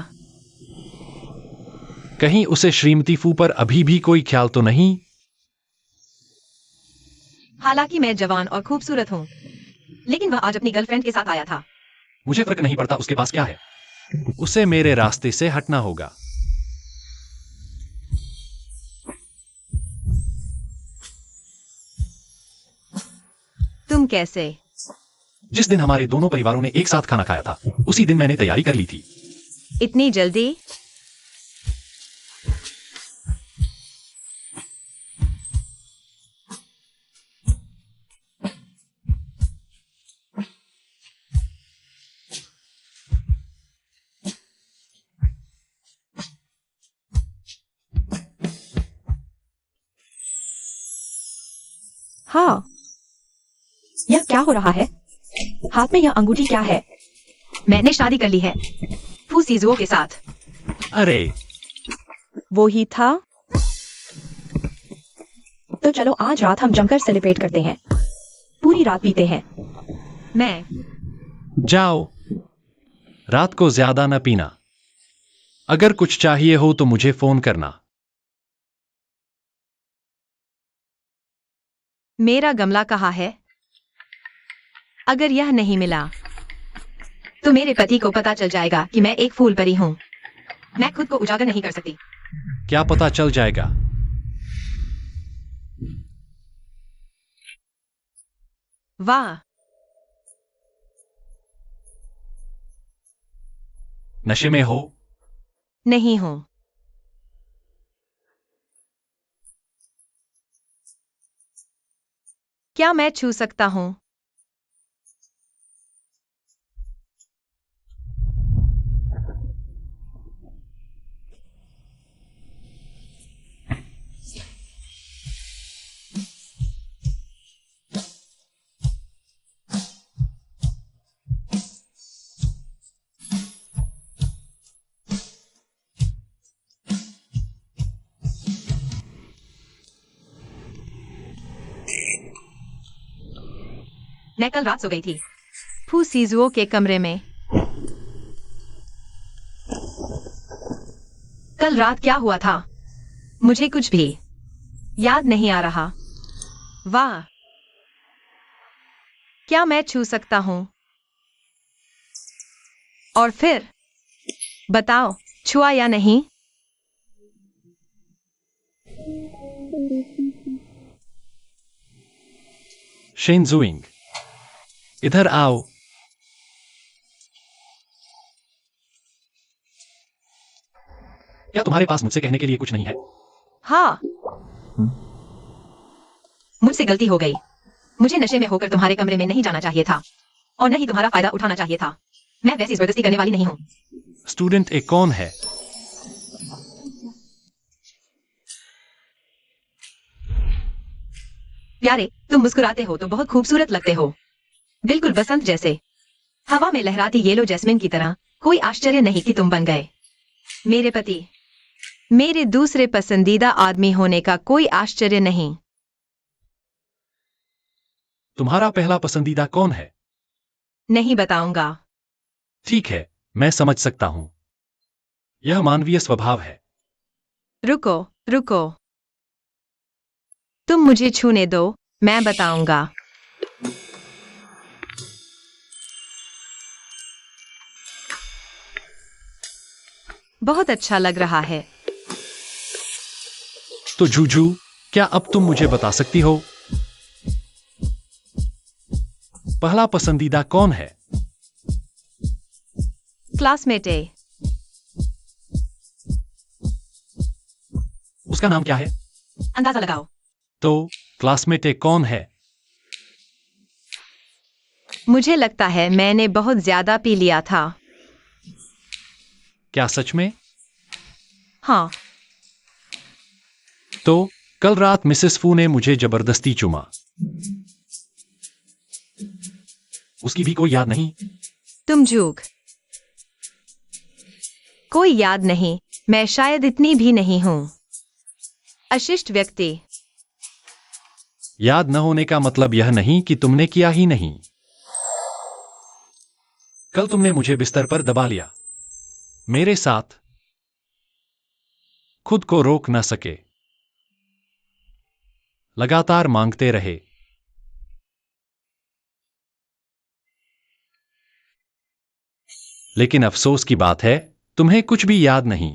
कहीं उसे श्रीमती फू पर अभी भी कोई ख्याल तो नहीं? हालांकि मैं जवान और खूबसूरत हूँ, लेकिन वह आज अपनी गर्लफ्रेंड के साथ आया था। मुझे फर्क नहीं पड़ता उसके पास क्या है। उसे मेरे रास्ते से हटना होगा। तुम कैसे? जिस दिन हमारे दोनों परिवारों ने एक साथ खाना खाया था, उसी दिन मैंने तैयारी कर ली थी। इतनी जल्दी? हाँ, यह क्या हो रहा है? हाथ में यह अंगूठी क्या है? मैंने शादी कर ली है, फू सीजुओ के साथ। अरे, वो ही था। तो चलो आज रात हम जमकर सेलिब्रेट करते हैं, पूरी रात पीते हैं। मैं जाओ। रात को ज्यादा न पीना। अगर कुछ चाहिए हो तो मुझे फोन करना। मेरा गमला कहाँ है? अगर यह नहीं मिला तो मेरे पति को पता चल जाएगा कि मैं एक फूल परी हूँ। मैं खुद को उजागर नहीं कर सकती। क्या पता चल जाएगा? वाह, नशे में हो? नहीं हूँ। क्या मैं छू सकता हूँ? मैं कल रात सो गई थी फू सीजुओ के कमरे में। कल रात क्या हुआ था मुझे कुछ भी याद नहीं आ रहा। वाह, क्या मैं छू सकता हूं? और फिर बताओ छुआ या नहीं? शेन जुइंग, इधर आओ। क्या तुम्हारे पास मुझसे कहने के लिए कुछ नहीं है? हाँ, मुझसे गलती हो गई। मुझे नशे में होकर तुम्हारे कमरे में नहीं जाना चाहिए था और न ही तुम्हारा फायदा उठाना चाहिए था। मैं वैसी जबरदस्ती करने वाली नहीं हूँ। स्टूडेंट ए कौन है? प्यारे, तुम मुस्कुराते हो तो बहुत खूबसूरत लगते हो, बिल्कुल बसंत जैसे, हवा में लहराती येलो जैस्मिन की तरह। कोई आश्चर्य नहीं कि तुम बन गए मेरे पति। मेरे दूसरे पसंदीदा आदमी होने का कोई आश्चर्य नहीं। तुम्हारा पहला पसंदीदा कौन है? नहीं बताऊंगा। ठीक है, मैं समझ सकता हूं। यह मानवीय स्वभाव है। रुको रुको, तुम मुझे छूने दो, मैं बताऊंगा। बहुत अच्छा लग रहा है। तो जूजू, क्या अब तुम मुझे बता सकती हो पहला पसंदीदा कौन है? क्लासमेट ए। उसका नाम क्या है? अंदाजा लगाओ। तो क्लासमेट ए कौन है? मुझे लगता है मैंने बहुत ज्यादा पी लिया था। क्या सच में? हाँ, तो कल रात मिसेस फू ने मुझे जबरदस्ती चूमा। उसकी भी कोई याद नहीं? तुम झूठ। कोई याद नहीं, मैं शायद इतनी भी नहीं हूं। अशिष्ट व्यक्ति। याद न होने का मतलब यह नहीं कि तुमने किया ही नहीं। कल तुमने मुझे बिस्तर पर दबा लिया, मेरे साथ, खुद को रोक न सके, लगातार मांगते रहे। लेकिन अफसोस की बात है, तुम्हें कुछ भी याद नहीं।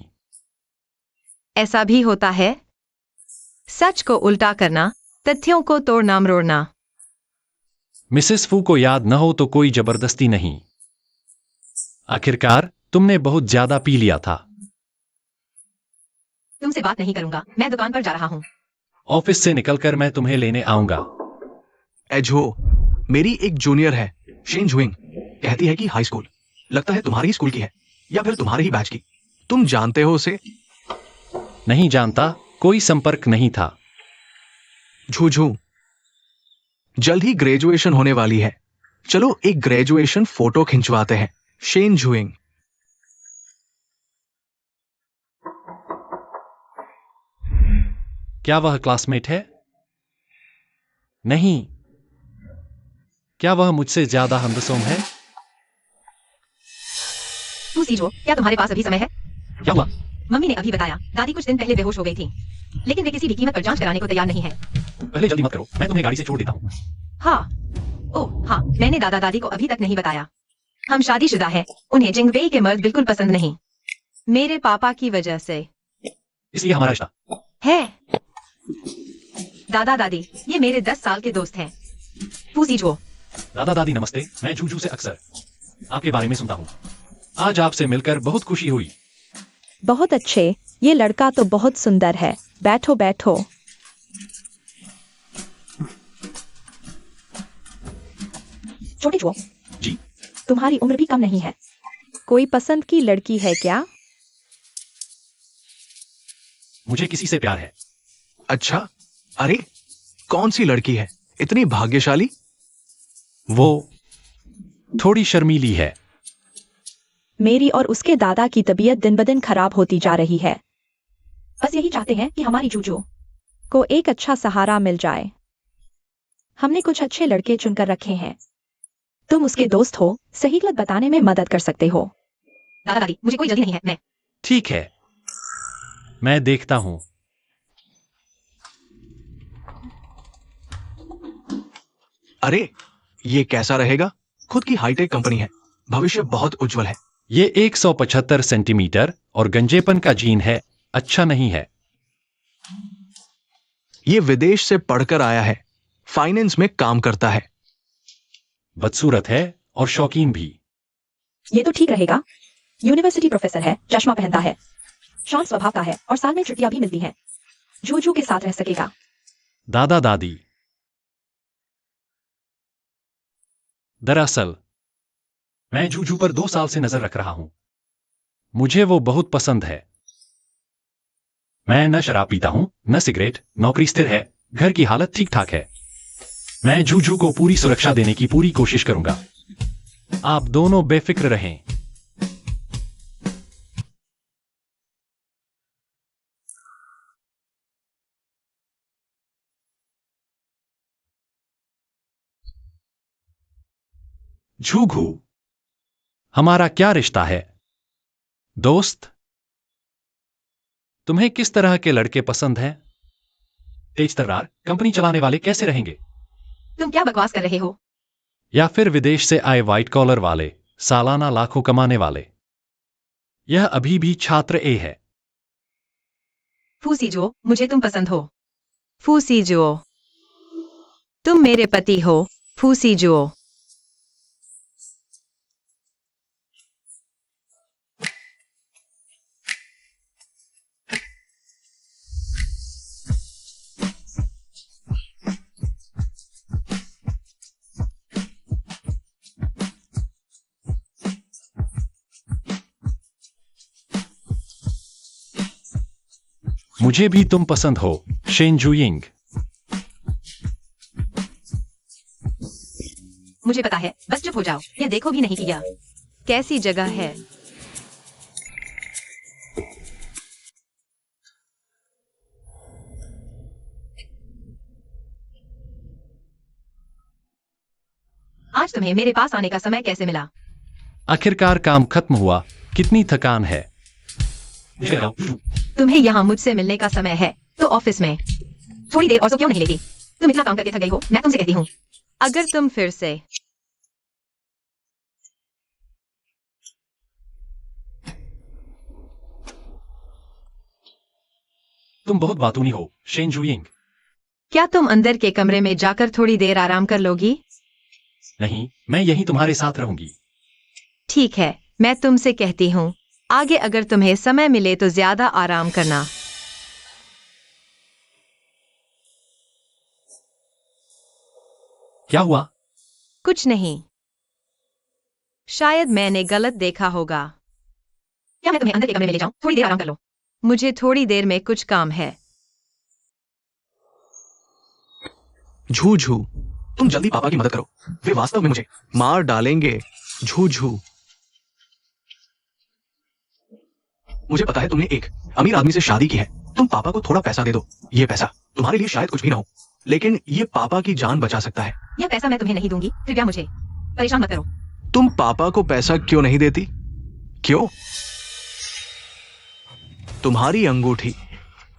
ऐसा भी होता है। सच को उल्टा करना, तथ्यों को तोड़ना मरोड़ना। मिसेस फू को याद न हो तो कोई जबरदस्ती नहीं। आखिरकार तुमने बहुत ज्यादा पी लिया था। तुमसे बात नहीं करूंगा, मैं दुकान पर जा रहा हूं। ऑफिस से निकलकर मैं तुम्हें लेने आऊंगा। एजो, मेरी एक जूनियर है, शेन जुइंग, कहती है कि हाई स्कूल, लगता है तुम्हारी ही स्कूल की है या फिर तुम्हारे ही बैच की। तुम जानते हो उसे? नहीं जानता, कोई संपर्क नहीं था। झूझू, जल्द ही ग्रेजुएशन होने वाली है, चलो एक ग्रेजुएशन फोटो खिंचवाते हैं। शेन जुइंग। क्या वह क्लासमेट है? नहीं। क्या वह मुझसे ज्यादा हमदसोम है? तू सीजो, क्या तुम्हारे पास अभी समय है? क्या हुआ? मम्मी ने अभी बताया, दादी कुछ दिन पहले बेहोश हो गई थी, लेकिन वे किसी भी कीमत पर जांच कराने को तैयार नहीं है। पहले जल्दी मत करो, मैं तुम्हें गाड़ी से छोड़ देता हूँ। हाँ, ओह हाँ, मैंने दादा दादी को अभी तक नहीं बताया। हम शादीशुदा हैं, उन्हें जिंगबेई के मर्द बिल्कुल पसंद नहीं, मेरे पापा की वजह से इसलिए हमारा रिश्ता। है। दादा दादी, ये मेरे 10 साल के दोस्त हैं। पूसी जो। दादा दादी नमस्ते, मैं जूजू से अक्सर आपके बारे में सुनता हूँ। आज आपसे मिलकर बहुत खुशी हुई। बहुत अच्छे, ये लड़का तो बहुत सुंदर है। बैठो बैठो। छोटे छुओ, जी, तुम्हारी उम्र भी कम नहीं है। कोई पसंद की लड़की है क्या? मुझे किसी से प्यार है। अच्छा, अरे कौन सी लड़की है इतनी भाग्यशाली? वो थोड़ी शर्मीली है। मेरी और उसके दादा की तबीयत दिन ब दिन खराब होती जा रही है। बस यही चाहते हैं कि हमारी जूजू को एक अच्छा सहारा मिल जाए। हमने कुछ अच्छे लड़के चुनकर रखे हैं। तुम उसके दोस्त हो, सही गलत बताने में मदद कर सकते हो। दादा दादी, मुझे कोई जल्दी नहीं है। मैं ठीक है, मैं देखता हूं। अरे, ये कैसा रहेगा? खुद की हाईटेक कंपनी है, भविष्य बहुत उज्जवल है। ये 175 सेंटीमीटर और गंजेपन का जीन है, अच्छा नहीं है। ये विदेश से पढ़कर आया है, फाइनेंस में काम करता है। बदसूरत है और शौकीन भी। ये तो ठीक रहेगा। यूनिवर्सिटी प्रोफेसर है, चश्मा पहनता है, शांत स्वभाव का है और साल में छुट्टियां भी मिलती हैं। जूजू के साथ रह सकेगा। दादा दादी, दरअसल मैं जूजू पर 2 साल से नजर रख रहा हूं। मुझे वो बहुत पसंद है। मैं न शराब पीता हूं, न सिगरेट, नौकरी स्थिर है, घर की हालत ठीक ठाक है। मैं जूजू को पूरी सुरक्षा देने की पूरी कोशिश करूंगा। आप दोनों बेफिक्र रहें। झूघू, हमारा क्या रिश्ता है? दोस्त? तुम्हें किस तरह के लड़के पसंद हैं? तेज तर्रार, कंपनी चलाने वाले कैसे रहेंगे? तुम क्या बकवास कर रहे हो? या फिर विदेश से आए व्हाइट कॉलर वाले, सालाना लाखों कमाने वाले? यह अभी भी छात्र ए है। फूसी जो, मुझे तुम पसंद हो। फूसी जो, तुम मेरे पति हो। फूसी जो, मुझे भी तुम पसंद हो, शेन जुयिंग। मुझे पता है, बस चुप हो जाओ। यह देखो भी नहीं किया। कैसी जगह है? आज तुम्हें मेरे पास आने का समय कैसे मिला? आखिरकार काम खत्म हुआ। कितनी थकान है। तुम्हें यहाँ मुझसे मिलने का समय है, तो ऑफिस में थोड़ी देर और सो क्यों नहीं लेती? तुम इतना काम करके थक गई हो, मैं तुमसे कहती हूँ। अगर तुम फिर से तुम बहुत बातूनी हो, शेन जुयिंग। क्या तुम अंदर के कमरे में जाकर थोड़ी देर आराम कर लोगी? नहीं, मैं यहीं तुम्हारे साथ रहूंगी। ठीक है, मैं तुमसे कहती हूँ, आगे अगर तुम्हें समय मिले तो ज्यादा आराम करना। क्या हुआ? कुछ नहीं। शायद मैंने गलत देखा होगा। क्या मैं तुम्हें अंदर के कमरे में ले जाऊं? थोड़ी देर आराम कर लो। मुझे थोड़ी देर में कुछ काम है। झू झू, तुम जल्दी पापा की मदद करो, वे वास्तव में मुझे मार डालेंगे। झू झू, मुझे पता है तुमने एक अमीर आदमी से शादी की है। तुम पापा को थोड़ा पैसा दे दो। ये पैसा तुम्हारे लिए शायद कुछ भी ना हो, लेकिन ये पापा की जान बचा सकता है। यह पैसा मैं तुम्हें नहीं दूंगी, कृपया मुझे परेशान मत करो। तुम पापा को पैसा क्यों नहीं देती? क्यों? तुम्हारी अंगूठी,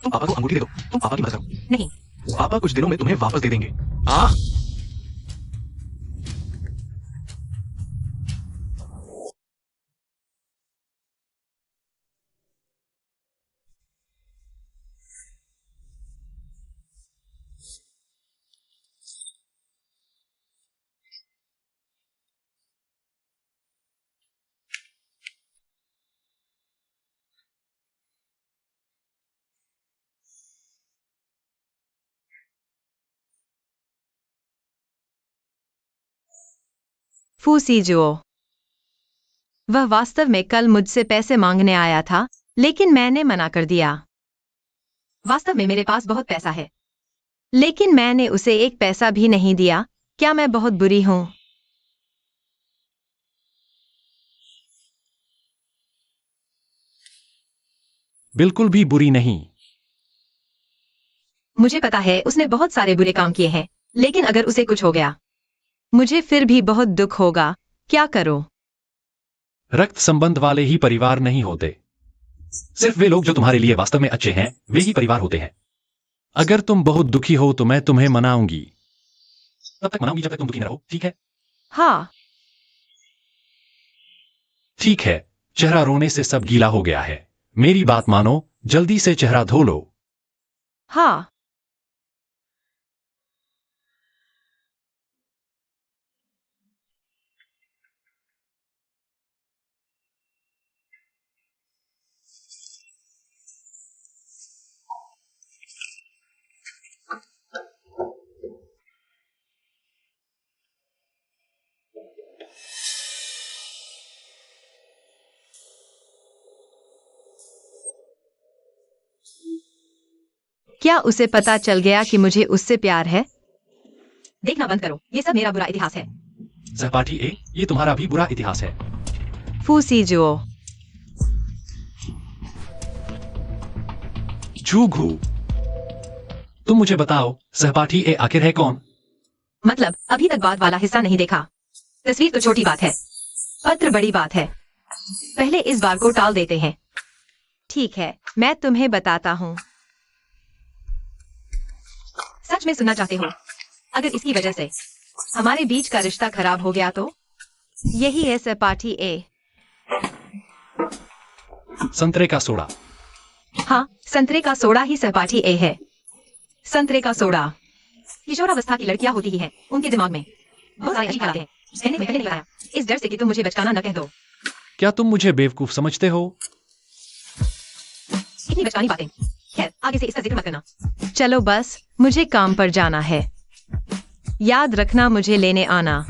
तुम पापा को अंगूठी दे दो। तुम पापा की मदद करो। नहीं, पापा कुछ दिनों में तुम्हें वापस दे देंगे। फूसी जो, वह वास्तव में कल मुझसे पैसे मांगने आया था, लेकिन मैंने मना कर दिया। वास्तव में मेरे पास बहुत पैसा है, लेकिन मैंने उसे एक पैसा भी नहीं दिया। क्या मैं बहुत बुरी हूं? बिल्कुल भी बुरी नहीं। मुझे पता है उसने बहुत सारे बुरे काम किए हैं, लेकिन अगर उसे कुछ हो गया, मुझे फिर भी बहुत दुख होगा। क्या करो? रक्त संबंध वाले ही परिवार नहीं होते। सिर्फ वे लोग जो तुम्हारे लिए वास्तव में अच्छे हैं, वे ही परिवार होते हैं। अगर तुम बहुत दुखी हो तो मैं तुम्हें मनाऊंगी। तब तक मनाऊंगी जब तक तुम दुखी न रहो, ठीक है? हाँ। ठीक है। चेहरा रोने से सब गीला हो गया है। मेरी बात मानो, जल्दी से चेहरा धो लो। हाँ। क्या उसे पता चल गया कि मुझे उससे प्यार है? देखना बंद करो, ये सब मेरा बुरा इतिहास है। सहपाठी ए, ये तुम्हारा भी बुरा इतिहास है। फूसी जो। झूघू। तुम मुझे बताओ, सहपाठी ए आखिर है कौन? मतलब अभी तक बाद वाला हिस्सा नहीं देखा। तस्वीर तो छोटी बात है, पत्र बड़ी बात है। पहले इस बार को टाल देते हैं। ठीक है, मैं तुम्हें बताता हूँ। सच में सुनना चाहते हो? अगर इसकी वजह से हमारे बीच का रिश्ता खराब हो गया तो? यही है सहपाठी ए। संतरे का सोडा। हाँ, संतरे का सोडा ही सहपाठी ए है। संतरे का सोडा। किशोरावस्था की लड़कियां होती ही हैं, उनके दिमाग में बहुत सारे अजीब ख्याल आते हैं। मैंने तुम्हें पहले नहीं बताया, इस डर से कि तुम मुझे बचकाना न कह दो। क्या तुम मुझे बेवकूफ समझते हो? इतनी बचकानी बातें। खैर, आगे से इसका जिक्र मत करना। चलो बस, मुझे काम पर जाना है। याद रखना मुझे लेने आना।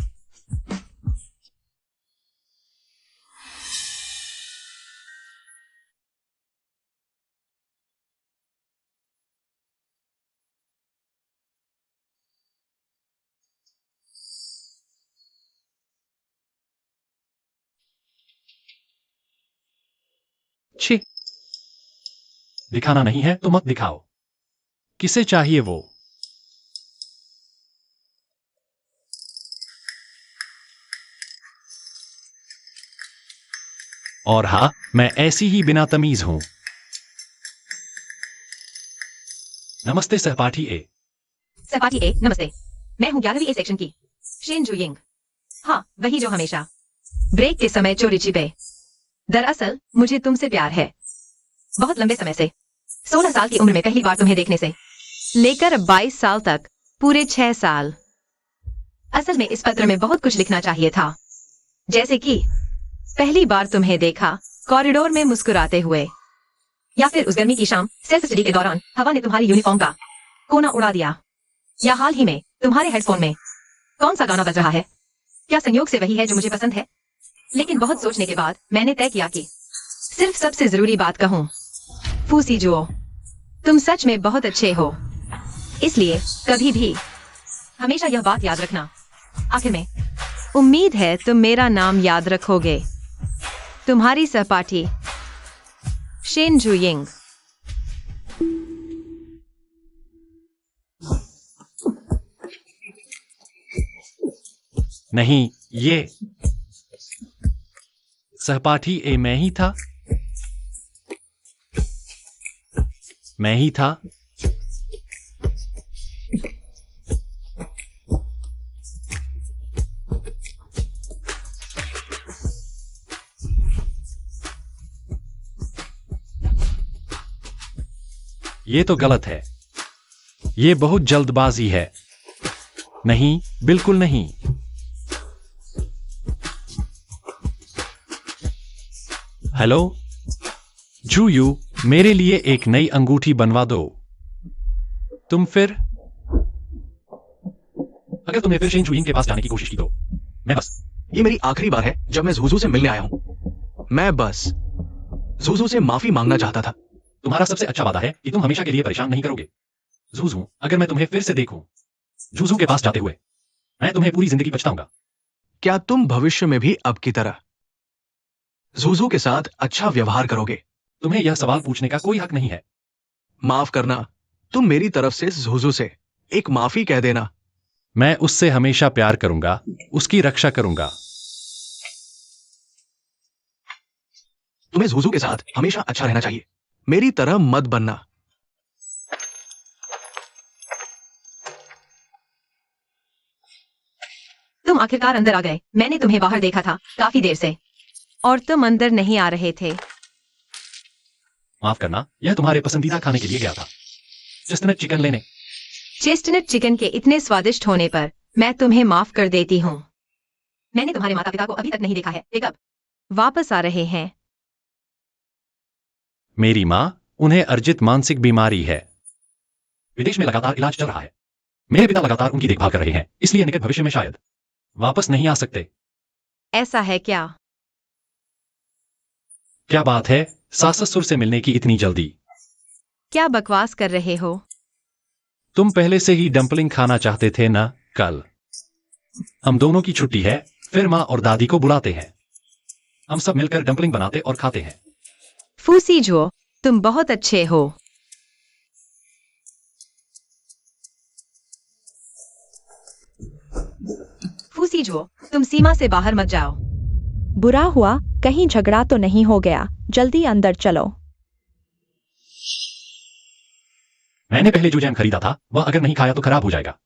छी। दिखाना नहीं है तो मत दिखाओ। किसे चाहिए वो? और हाँ, मैं ऐसी ही बिना तमीज हूं। नमस्ते सहपाठी ए। सहपाठी ए, नमस्ते। मैं हूँ 11वीं ए सेक्शन की शेन जुयिंग। हाँ, वही जो हमेशा ब्रेक के समय चोरी छिपे। दरअसल मुझे तुमसे प्यार है, बहुत लंबे समय से। 16 साल की उम्र में पहली बार तुम्हें देखने से लेकर 22 साल तक, पूरे 6 साल। असल में इस पत्र में बहुत कुछ लिखना चाहिए था, जैसे कि पहली बार तुम्हें देखा कॉरिडोर में मुस्कुराते हुए, या फिर उस गर्मी की शाम सेल्फ स्टडी के दौरान हवा ने तुम्हारी यूनिफॉर्म का कोना उड़ा दिया, या हाल ही में तुम्हारे हेडफोन में कौन सा गाना बज रहा है। क्या संयोग से वही है जो मुझे पसंद है? लेकिन बहुत सोचने के बाद मैंने तय किया कि सिर्फ सबसे जरूरी बात कहूं। फूसी जुओ, तुम सच में बहुत अच्छे हो, इसलिए कभी भी हमेशा यह बात याद रखना। आखिर में उम्मीद है तुम मेरा नाम याद रखोगे। तुम्हारी सहपाठी शेन जुयिंग। नहीं, ये सहपाठी ए मैं ही था। मैं ही था। ये तो गलत है। ये बहुत जल्दबाजी है। नहीं, बिल्कुल नहीं। हेलो जूयू, मेरे लिए एक नई अंगूठी बनवा दो। तुम फिर अगर तुमने फिर शेन जुयिंग के पास जाने की कोशिश की तो मैं बस ये मेरी आखिरी बार है जब मैं जूजू से मिलने आया हूं। मैं बस जूजू से माफी मांगना चाहता था। तुम्हारा सबसे अच्छा वादा है कि तुम हमेशा के लिए परेशान नहीं करोगे। जूजू, अगर मैं तुम्हें फिर से देखूं जूजू के पास जाते हुए, मैं तुम्हें पूरी जिंदगी पछताऊंगा। क्या तुम भविष्य में भी अब की तरह जूजू के साथ अच्छा व्यवहार करोगे? तुम्हें यह सवाल पूछने का कोई हक नहीं है। माफ करना, तुम मेरी तरफ से जूजू से एक माफी कह देना। मैं उससे हमेशा प्यार करूंगा, उसकी रक्षा करूंगा। तुम्हें जूजू के साथ हमेशा अच्छा रहना चाहिए, मेरी तरह मत बनना। तुम आखिरकार अंदर आ गए। मैंने तुम्हें बाहर देखा था काफी देर से, और तुम अंदर नहीं आ रहे थे। माफ करना, यह तुम्हारे पसंदीदा खाने के लिए गया था, चेस्टनट चिकन लेने। चेस्टनट चिकन के इतने स्वादिष्ट होने पर मैं तुम्हें माफ कर देती हूँ। मैंने तुम्हारे माता पिता को अभी तक नहीं देखा है। वे कब वापस आ रहे हैं? मेरी माँ, उन्हें अर्जित मानसिक बीमारी है। विदेश में लगातार इलाज चल रहा है। मेरे पिता लगातार उनकी देखभाल कर रहे हैं, इसलिए निकट भविष्य में शायद वापस नहीं आ सकते। ऐसा है क्या? क्या बात है, सास ससुर से मिलने की इतनी जल्दी? क्या बकवास कर रहे हो? तुम पहले से ही डंपलिंग खाना चाहते थे ना? कल हम दोनों की छुट्टी है, फिर माँ और दादी को बुलाते हैं। हम सब मिलकर डंपलिंग बनाते और खाते हैं। फूसी जो, तुम बहुत अच्छे हो। फूसी जो, तुम सीमा से बाहर मत जाओ। बुरा हुआ, कहीं झगड़ा तो नहीं हो गया। जल्दी अंदर चलो। मैंने पहले जो जैम खरीदा था, वह अगर नहीं खाया तो खराब हो जाएगा।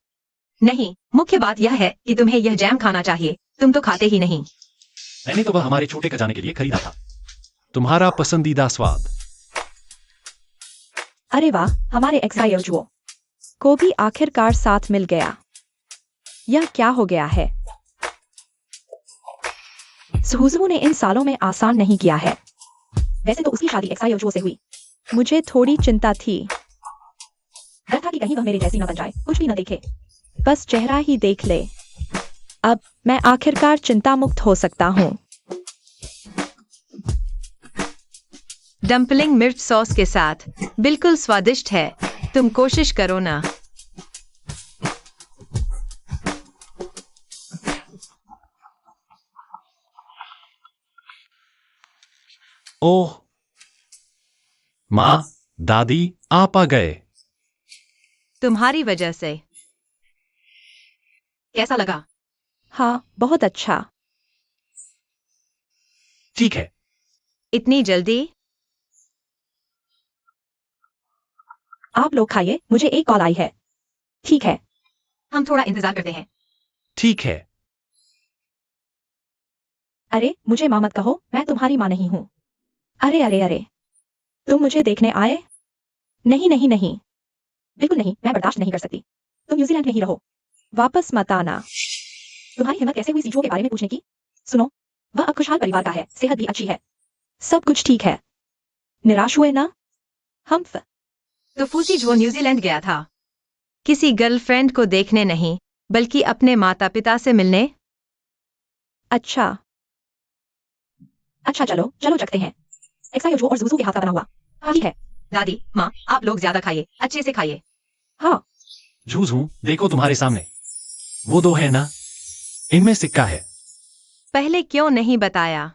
नहीं, मुख्य बात यह है कि तुम्हें यह जैम खाना चाहिए। तुम तो खाते ही नहीं। मैंने तो वह हमारे छोटे खजाने के लिए खरीदा था। तुम्हारा पसंदीदा स्वाद। अरे वाह, हमारे एक्सायोजुओ को भी आखिरकार साथ मिल गया। यह क्या हो गया है? सुजुओ ने इन सालों में आसान नहीं किया है। वैसे तो उसकी शादी एक्सायोजुओ से हुई। मुझे थोड़ी चिंता थी। डर था कि कहीं वह मेरे जैसी न बन जाए, कुछ भी न देखे, बस चेहरा ही देख ले। अब मैं आखिरकार चिंता मुक्त हो सकता हूँ। डंपलिंग मिर्च सॉस के साथ बिल्कुल स्वादिष्ट है। तुम कोशिश करो ना। ओह माँ, दादी, आप आ गए। तुम्हारी वजह से। कैसा लगा? हाँ, बहुत अच्छा। ठीक है। इतनी जल्दी? आप लोग खाइए, मुझे एक कॉल आई है। ठीक है। हम थोड़ा इंतजार करते हैं। ठीक है। अरे मुझे माँ मत कहो, मैं तुम्हारी माँ नहीं हूँ। अरे अरे अरे, तुम मुझे देखने आए? नहीं नहीं नहीं, बिल्कुल नहीं, मैं बर्दाश्त नहीं कर सकती। तुम न्यूजीलैंड में ही रहो, वापस मत आना। तुम्हारी हिम्मत कैसे हुई सीजुओ के बारे में पूछने की? सुनो, वह अब खुशहाल परिवार का है, सेहत भी अच्छी है, सब कुछ ठीक है। निराश हुए ना? हम तो फूसी जो न्यूजीलैंड गया था, किसी गर्लफ्रेंड को देखने नहीं, बल्कि अपने माता पिता से मिलने। अच्छा अच्छा, चलो चलो चखते हैं। एक्सायोजो और जुजू के हाथ का बना हुआ। हाँ ठीक है। दादी, माँ, आप लोग ज्यादा खाइए, अच्छे से खाइए। हाँ झूझ हूं, देखो तुम्हारे सामने वो दो है ना, इनमें सिक्का है। पहले क्यों नहीं बताया?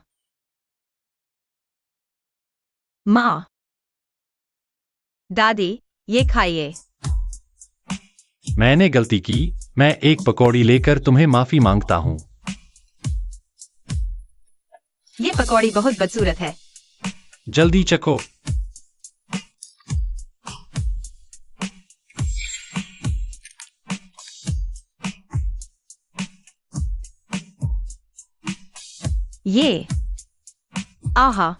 माँ, दादी, ये खाइए। मैंने गलती की, मैं एक पकौड़ी लेकर तुम्हें माफी मांगता हूँ। ये पकौड़ी बहुत बदसूरत है। जल्दी चखो। ये आहा,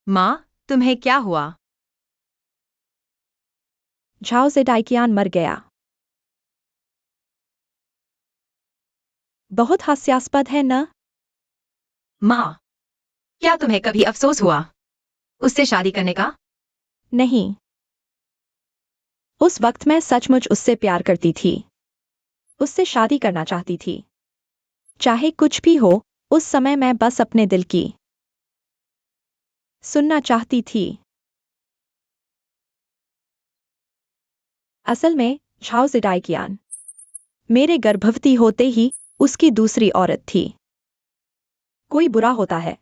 माँ, तुम्हें क्या हुआ? झाओ ज़ेडाइकियान मर गया। बहुत हास्यास्पद है न? माँ, क्या तुम्हें कभी अफसोस हुआ उससे शादी करने का? नहीं, उस वक्त मैं सचमुच उससे प्यार करती थी, उससे शादी करना चाहती थी। चाहे कुछ भी हो, उस समय मैं बस अपने दिल की सुनना चाहती थी। असल में झाओ ज़ेडाइकियान मेरे गर्भवती होते ही उसकी दूसरी औरत थी। कोई बुरा होता है,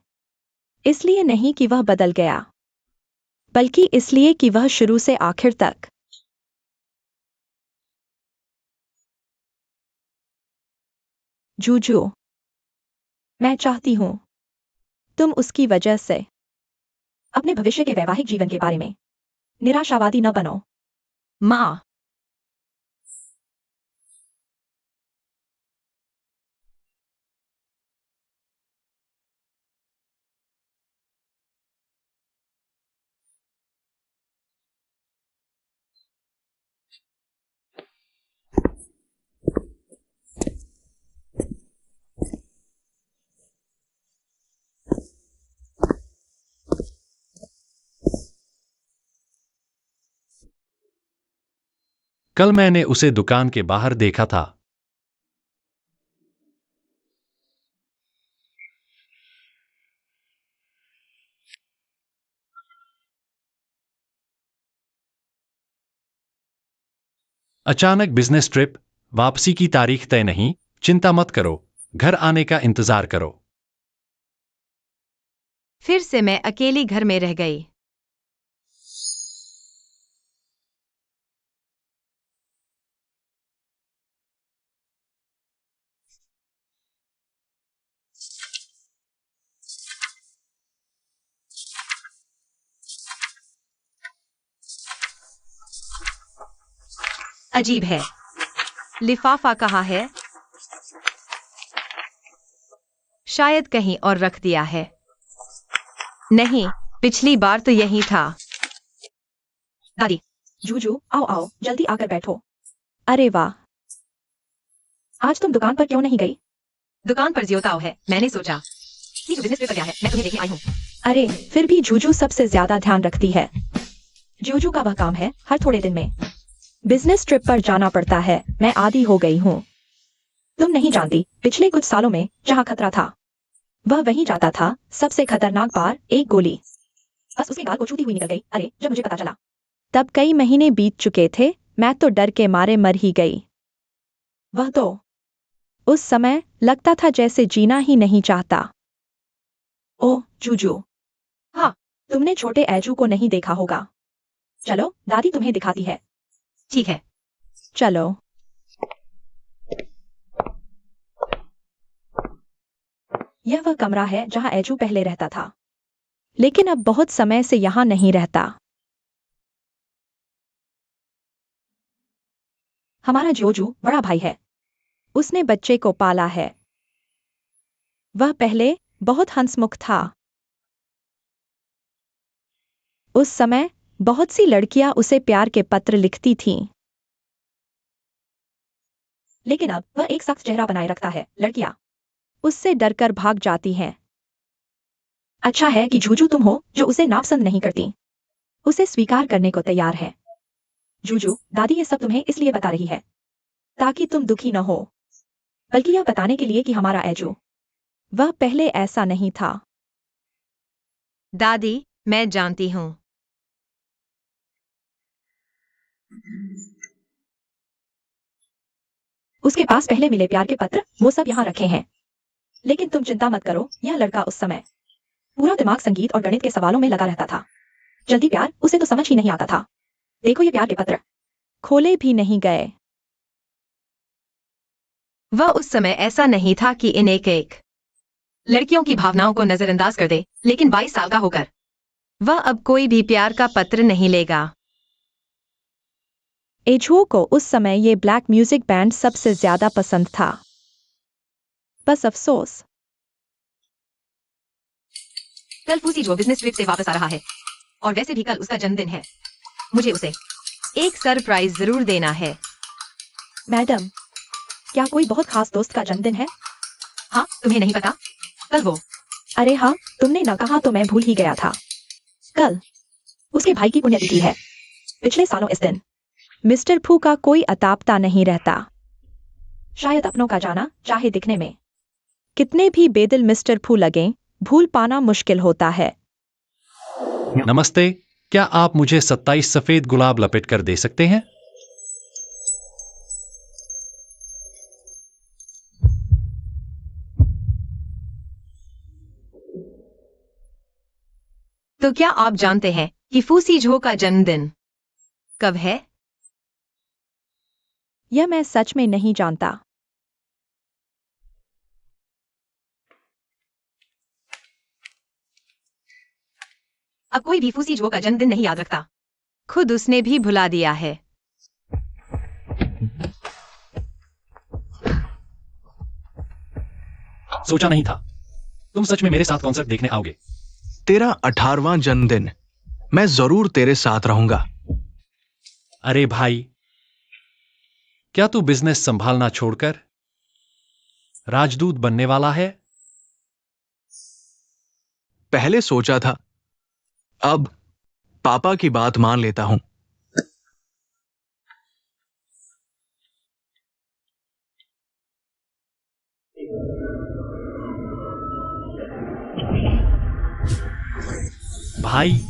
इसलिए नहीं कि वह बदल गया, बल्कि इसलिए कि वह शुरू से आखिर तक जूजू, मैं चाहती हूं तुम उसकी वजह से अपने भविष्य के वैवाहिक जीवन के बारे में निराशावादी न बनो। माँ, कल मैंने उसे दुकान के बाहर देखा था। अचानक बिजनेस ट्रिप, वापसी की तारीख तय नहीं। चिंता मत करो, घर आने का इंतजार करो। फिर से मैं अकेली घर में रह गई। अजीब है, लिफाफा कहाँ है? शायद कहीं और रख दिया है। नहीं, पिछली बार तो यही था। दादी, जूजू, आओ आओ, जल्दी आकर बैठो। अरे वाह, आज तुम दुकान पर क्यों नहीं गई? दुकान पर ज्योताओ है, मैंने सोचा कि जो बिजनेस ट्रिप पर गया है, मैं तुम्हें देखने आई हूँ। अरे, फिर भी जूजू सबसे ज्यादा ध्यान रखती है। जूजू का वह काम है, हर थोड़े दिन में बिजनेस ट्रिप पर जाना पड़ता है। मैं आदी हो गई हूँ। तुम नहीं जानती, पिछले कुछ सालों में जहाँ खतरा था, वह वहीं जाता था। सबसे खतरनाक बार, एक गोली बस उसके गाल को छूती हुई निकल गई। अरे, जब मुझे पता चला, तब कई महीने बीत चुके थे। मैं तो डर के मारे मर ही गई। वह तो उस समय लगता था जैसे जीना ही नहीं चाहता। ओह जूजू, हाँ, तुमने छोटे एजू को नहीं देखा होगा। चलो, दादी तुम्हें दिखाती है। ठीक है। चलो। यह वह कमरा है जहां एजू पहले रहता था, लेकिन अब बहुत समय से यहां नहीं रहता। हमारा जोजू बड़ा भाई है। उसने बच्चे को पाला है। वह पहले बहुत हंसमुख था। उस समय बहुत सी लड़कियां उसे प्यार के पत्र लिखती थीं। लेकिन अब वह एक सख्त चेहरा बनाए रखता है। लड़कियां उससे डरकर भाग जाती हैं। अच्छा है कि जूजू तुम हो जो उसे नापसंद नहीं करती। उसे स्वीकार करने को तैयार है। जूजू, दादी ये सब तुम्हें इसलिए बता रही है ताकि तुम दुखी न हो, बल्कि यह बताने के लिए कि हमारा एजू, वह पहले ऐसा नहीं था। दादी, मैं जानती हूँ। उसके पास पहले मिले प्यार के पत्र, वो सब यहाँ रखे हैं। लेकिन तुम चिंता मत करो, यह लड़का उस समय पूरा दिमाग संगीत और गणित के सवालों में लगा रहता था। जल्दी प्यार उसे तो समझ ही नहीं आता था। देखो ये प्यार के पत्र खोले भी नहीं गए। वह उस समय ऐसा नहीं था कि इन एक एक लड़कियों की भावनाओं को नजरअंदाज कर दे, लेकिन 22 साल का होकर वह अब कोई भी प्यार का पत्र नहीं लेगा। एजू को उस समय ये ब्लैक म्यूजिक बैंड सबसे ज्यादा पसंद था। बस अफसोस, कल फूसी जो बिजनेस ट्रिप से वापस आ रहा है, और वैसे भी कल उसका जन्मदिन है। मुझे उसे एक सरप्राइज जरूर देना है। मैडम, क्या कोई बहुत खास दोस्त का जन्मदिन है? हाँ, तुम्हें नहीं पता? कल वो अरे हाँ, तुमने न कहा तो मैं भूल ही गया था। कल उसके भाई की पुण्यतिथि है। पिछले सालों इस दिन मिस्टर फू का कोई अतापता नहीं रहता। शायद अपनों का जाना, चाहे दिखने में कितने भी बेदिल मिस्टर फू लगें, भूल पाना मुश्किल होता है। नमस्ते, क्या आप मुझे 27 सफेद गुलाब लपेट कर दे सकते हैं? तो क्या आप जानते हैं कि फूसी झो का जन्मदिन कब है? यह मैं सच में नहीं जानता। अब कोई भी फूसी झो का जन्मदिन नहीं याद रखता। खुद उसने भी भुला दिया है। सोचा नहीं था तुम सच में मेरे साथ कॉन्सर्ट देखने आओगे। तेरा 18वां जन्मदिन, मैं जरूर तेरे साथ रहूंगा। अरे भाई, क्या तू बिजनेस संभालना छोड़कर राजदूत बनने वाला है? पहले सोचा था, अब पापा की बात मान लेता हूं। भाई,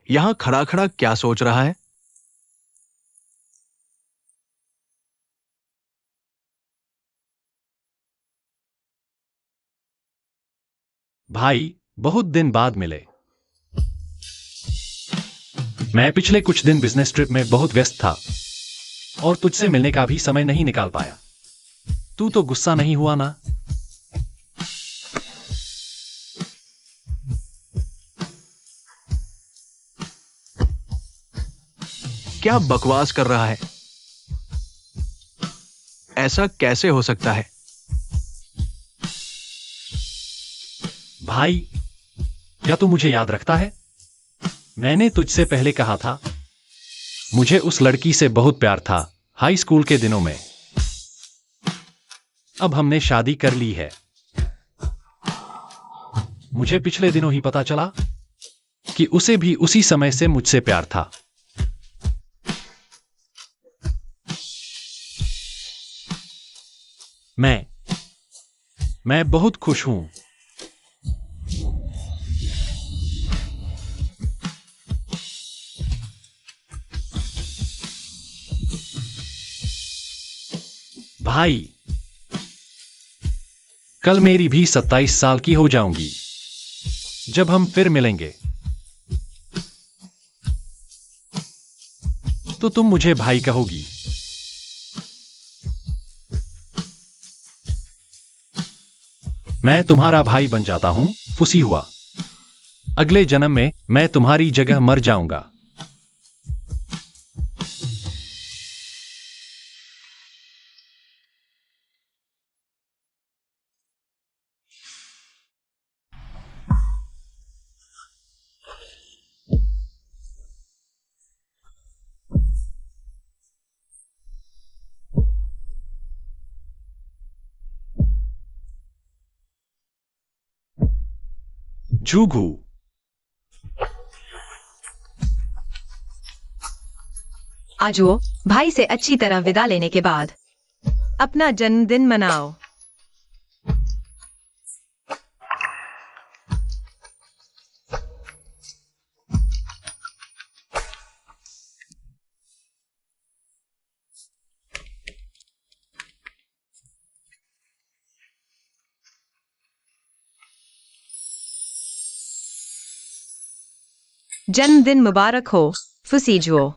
यहां खड़ा खड़ा क्या सोच रहा है? भाई, बहुत दिन बाद मिले। मैं पिछले कुछ दिन बिजनेस ट्रिप में बहुत व्यस्त था और तुझसे मिलने का भी समय नहीं निकाल पाया। तू तो गुस्सा नहीं हुआ ना? क्या बकवास कर रहा है? ऐसा कैसे हो सकता है? भाई, क्या तू मुझे याद रखता है? मैंने तुझसे पहले कहा था, मुझे उस लड़की से बहुत प्यार था हाई स्कूल के दिनों में। अब हमने शादी कर ली है। मुझे पिछले दिनों ही पता चला कि उसे भी उसी समय से मुझसे प्यार था। मैं बहुत खुश हूं। भाई, कल मेरी भी 27 साल की हो जाऊंगी जब हम फिर मिलेंगे। तो तुम मुझे भाई कहोगी। मैं तुम्हारा भाई बन जाता हूं, फुसी हुआ। अगले जन्म में मैं तुम्हारी जगह मर जाऊंगा। जूगू। आज वो भाई से अच्छी तरह विदा लेने के बाद अपना जन्मदिन मनाओ। जन्मदिन मुबारक हो, फुसीजुओ।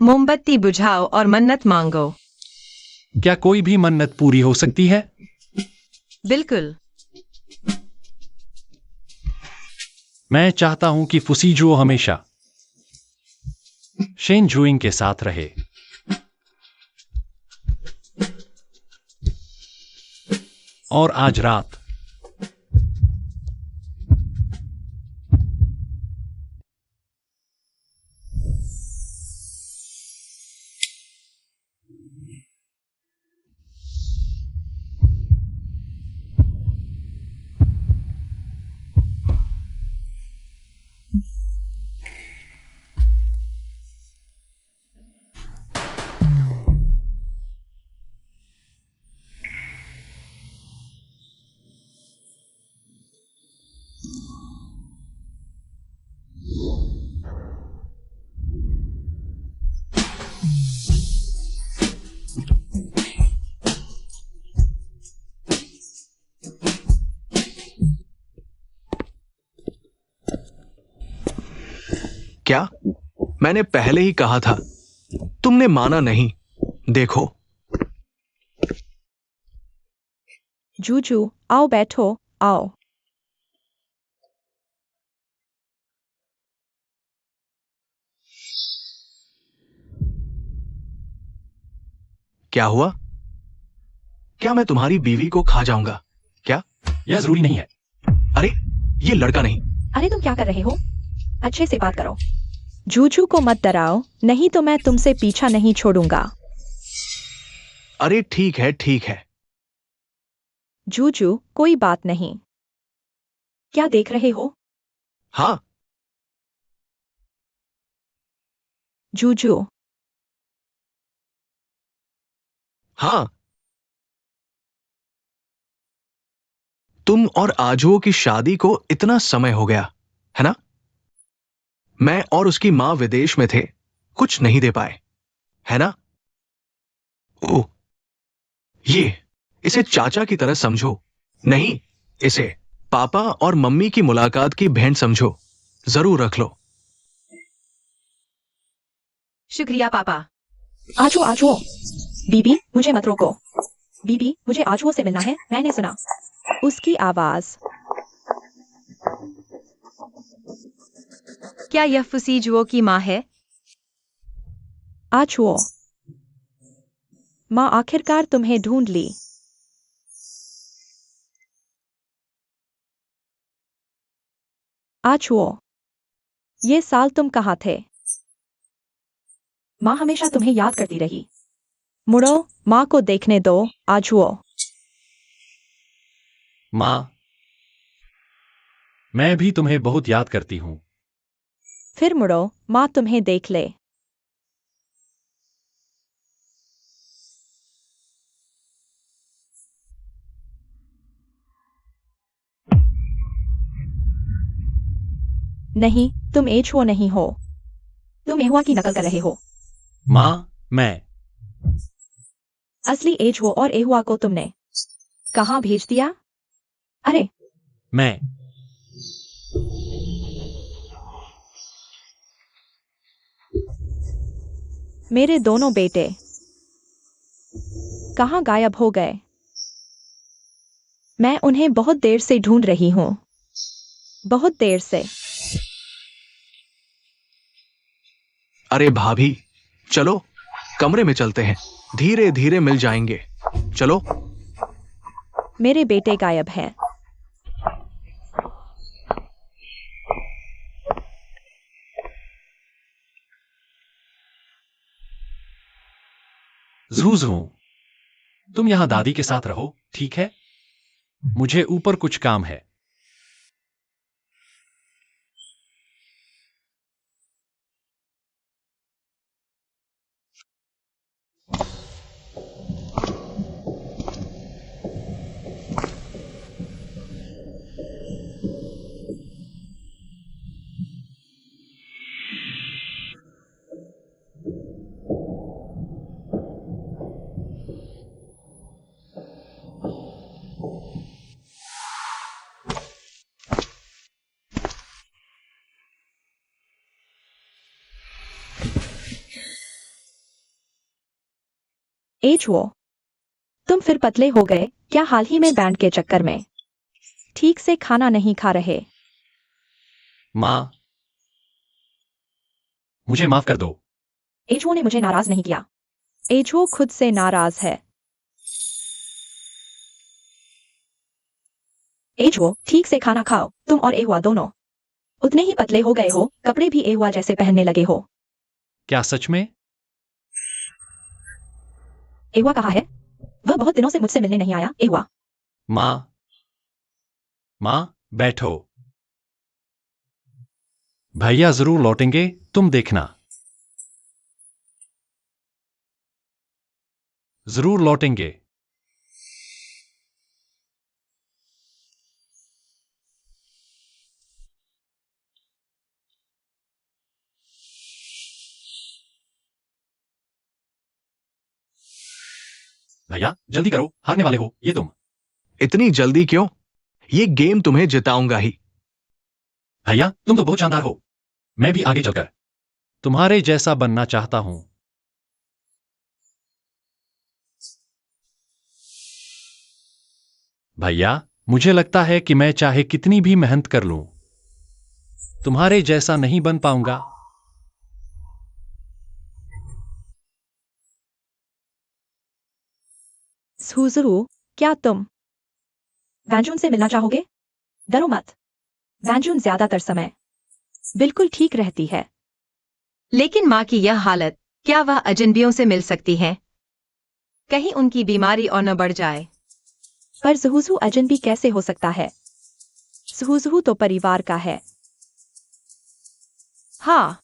मोमबत्ती बुझाओ और मन्नत मांगो। क्या कोई भी मन्नत पूरी हो सकती है? बिल्कुल। मैं चाहता हूं कि फुसीजुओ हमेशा शेन जुइंग के साथ रहे। और आज रात क्या? मैंने पहले ही कहा था, तुमने माना नहीं। देखो। जूजू, आओ बैठो, आओ। क्या हुआ? क्या मैं तुम्हारी बीवी को खा जाऊंगा क्या? यह जरूरी नहीं है। अरे, ये लड़का नहीं। अरे तुम क्या कर रहे हो? अच्छे से बात करो। जूजू को मत डराओ, नहीं तो मैं तुमसे पीछा नहीं छोड़ूंगा। अरे ठीक है, ठीक है। जूजू, कोई बात नहीं। क्या देख रहे हो? हाँ। जूजू। हाँ। तुम और आजुओ की शादी को इतना समय हो गया है ना? मैं और उसकी मां विदेश में थे, कुछ नहीं दे पाए, है ना? ओ, ये इसे चाचा की तरह समझो। नहीं, इसे पापा और मम्मी की मुलाकात की भेंट समझो। जरूर रख लो। शुक्रिया पापा। आजुओ, आजुओ। बीबी, मुझे मत रोको। बीबी, मुझे आजुओ से मिलना है, मैंने सुना उसकी आवाज। क्या यह फुसीजुओ की माँ है? आजुओ। माँ आखिरकार तुम्हें ढूंढ ली। आजुओ, ये साल तुम कहाँ थे? माँ हमेशा तुम्हें याद करती रही। मुड़ो, माँ को देखने दो, आजुओ। मां, मैं भी तुम्हें बहुत याद करती हूं। फिर मुड़ो, माँ तुम्हें देख ले। नहीं, तुम एजुओ नहीं हो। तुम एहुआ की नकल कर रहे हो। मां, मैं असली एजुओ और एहुआ को तुमने कहाँ भेज दिया? अरे, मैं मेरे दोनों बेटे कहाँ गायब हो गए? मैं उन्हें बहुत देर से ढूंढ रही हूँ। बहुत देर से। अरे भाभी, चलो कमरे में चलते हैं, धीरे धीरे मिल जाएंगे। चलो। मेरे बेटे गायब हैं। जूझू, तुम यहां दादी के साथ रहो, ठीक है? मुझे ऊपर कुछ काम है। वो तुम फिर पतले हो गए क्या हाल ही में बैंड के चक्कर में? ठीक से खाना नहीं खा रहे? माँ, मुझे माफ कर दो। एचओ ने मुझे नाराज नहीं किया। एचओ खुद से नाराज है। एचओ ठीक से खाना खाओ, तुम और एहुआ दोनों उतने ही पतले हो गए हो, कपड़े भी एहुआ जैसे पहनने लगे हो। क्या सच में? एहुआ कहाँ है? वह बहुत दिनों से मुझसे मिलने नहीं आया। एहुआ, माँ, माँ, बैठो। भैया जरूर लौटेंगे, तुम देखना। जरूर लौटेंगे। भैया जल्दी करो, हारने वाले हो ये तुम। इतनी जल्दी क्यों? ये गेम तुम्हें जिताऊंगा ही। भैया तुम तो बहुत शानदार हो। मैं भी आगे चलकर तुम्हारे जैसा बनना चाहता हूं। भैया मुझे लगता है कि मैं चाहे कितनी भी मेहनत कर लूं, तुम्हारे जैसा नहीं बन पाऊंगा। सुजुरु, क्या तुम वैंजून से मिलना चाहोगे? डरो मत, वैंजून ज्यादातर समय बिल्कुल ठीक रहती है। लेकिन माँ की यह हालत, क्या वह अजनबियों से मिल सकती है? कहीं उनकी बीमारी और न बढ़ जाए। पर जुहुजू अजनबी कैसे हो सकता है? जुहुजू तो परिवार का है। हाँ,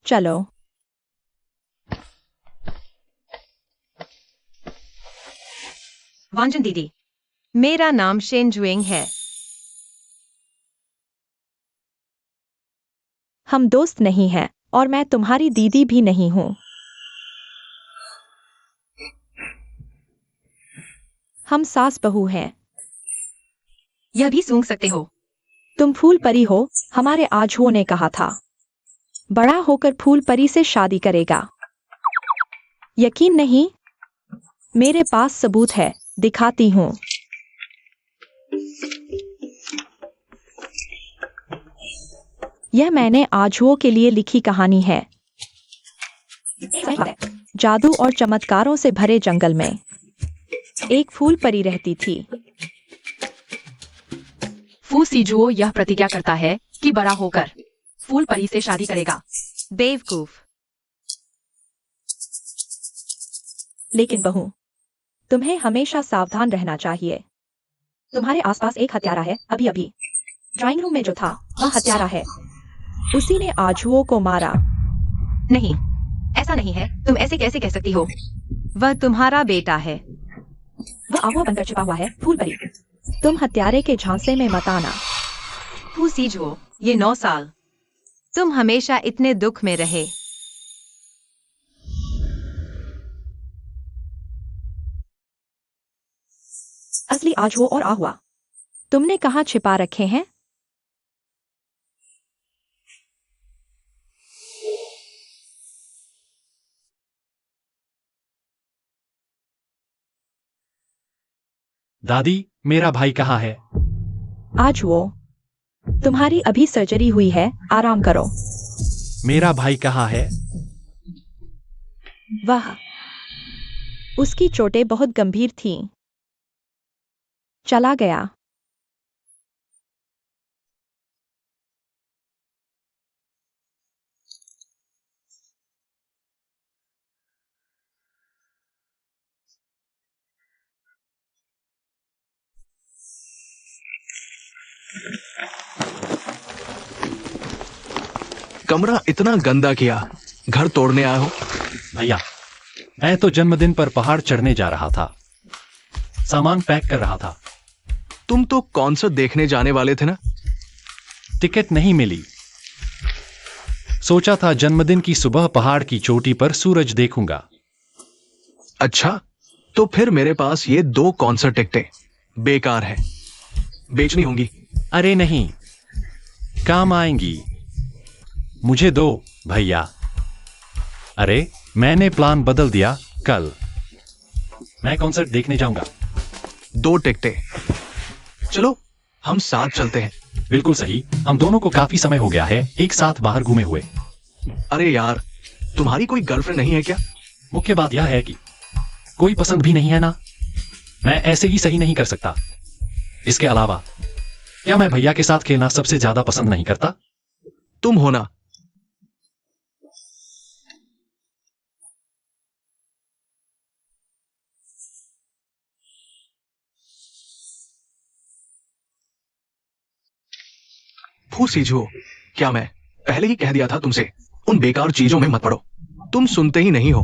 चलो। वांजन दीदी, मेरा नाम शेनजुएंग है। हम दोस्त नहीं हैं और मैं तुम्हारी दीदी भी नहीं हूं। हम सास बहू हैं। यह भी सूंघ सकते हो। तुम फूल परी हो, हमारे आजुओं ने कहा था। बड़ा होकर फूल परी से शादी करेगा। यकीन नहीं? मेरे पास सबूत है, दिखाती हूं। यह मैंने आजुओं के लिए लिखी कहानी है। जादू और चमत्कारों से भरे जंगल में एक फूल परी रहती थी। फू सीजुओ यह प्रतिज्ञा करता है कि बड़ा होकर फूल परी से शादी करेगा। बेवकूफ। लेकिन बहू, तुम्हें हमेशा सावधान रहना चाहिए। तुम्हारे आसपास एक हत्यारा है। अभी अभी ड्राइंग रूम में जो था वह हत्यारा है। उसी ने आजुओं को मारा। नहीं, ऐसा नहीं है। तुम ऐसे कैसे कह सकती हो? वह तुम्हारा बेटा है। वह आहुआ बनकर छिपा हुआ है। फूल परी, तुम हत्यारे के झांसे में मत आना। फू सीजुओ, ये 9 साल तुम हमेशा इतने दुख में रहे। असली आजुओं और आहुआ तुमने कहाँ छिपा रखे हैं? दादी, मेरा भाई कहाँ है? आजुओं, तुम्हारी अभी सर्जरी हुई है, आराम करो। मेरा भाई कहाँ है? वह उसकी चोटें बहुत गंभीर थीं। चला गया। कमरा इतना गंदा किया, घर तोड़ने आए हो? भैया, मैं तो जन्मदिन पर पहाड़ चढ़ने जा रहा था, सामान पैक कर रहा था। तुम तो कॉन्सर्ट देखने जाने वाले थे ना? टिकट नहीं मिली। सोचा था जन्मदिन की सुबह पहाड़ की चोटी पर सूरज देखूंगा। अच्छा, तो फिर मेरे पास ये 2 कॉन्सर्ट टिकटें बेकार है, बेचनी होंगी। अरे नहीं, काम आएंगी। मुझे दो भैया। अरे मैंने प्लान बदल दिया। कल मैं कॉन्सर्ट देखने जाऊंगा। 2 टिकटें। चलो हम साथ चलते हैं। बिल्कुल सही, हम दोनों को काफी समय हो गया है एक साथ बाहर घूमे हुए। अरे यार, तुम्हारी कोई गर्लफ्रेंड नहीं है क्या? मुख्य बात यह है कि कोई पसंद भी नहीं है ना। मैं ऐसे ही सही नहीं कर सकता। इसके अलावा क्या मैं भैया के साथ खेलना सबसे ज्यादा पसंद नहीं करता? तुम हो ना। फूसीजो, क्या मैं पहले ही कह दिया था तुमसे उन बेकार चीजों में मत पड़ो। तुम सुनते ही नहीं हो।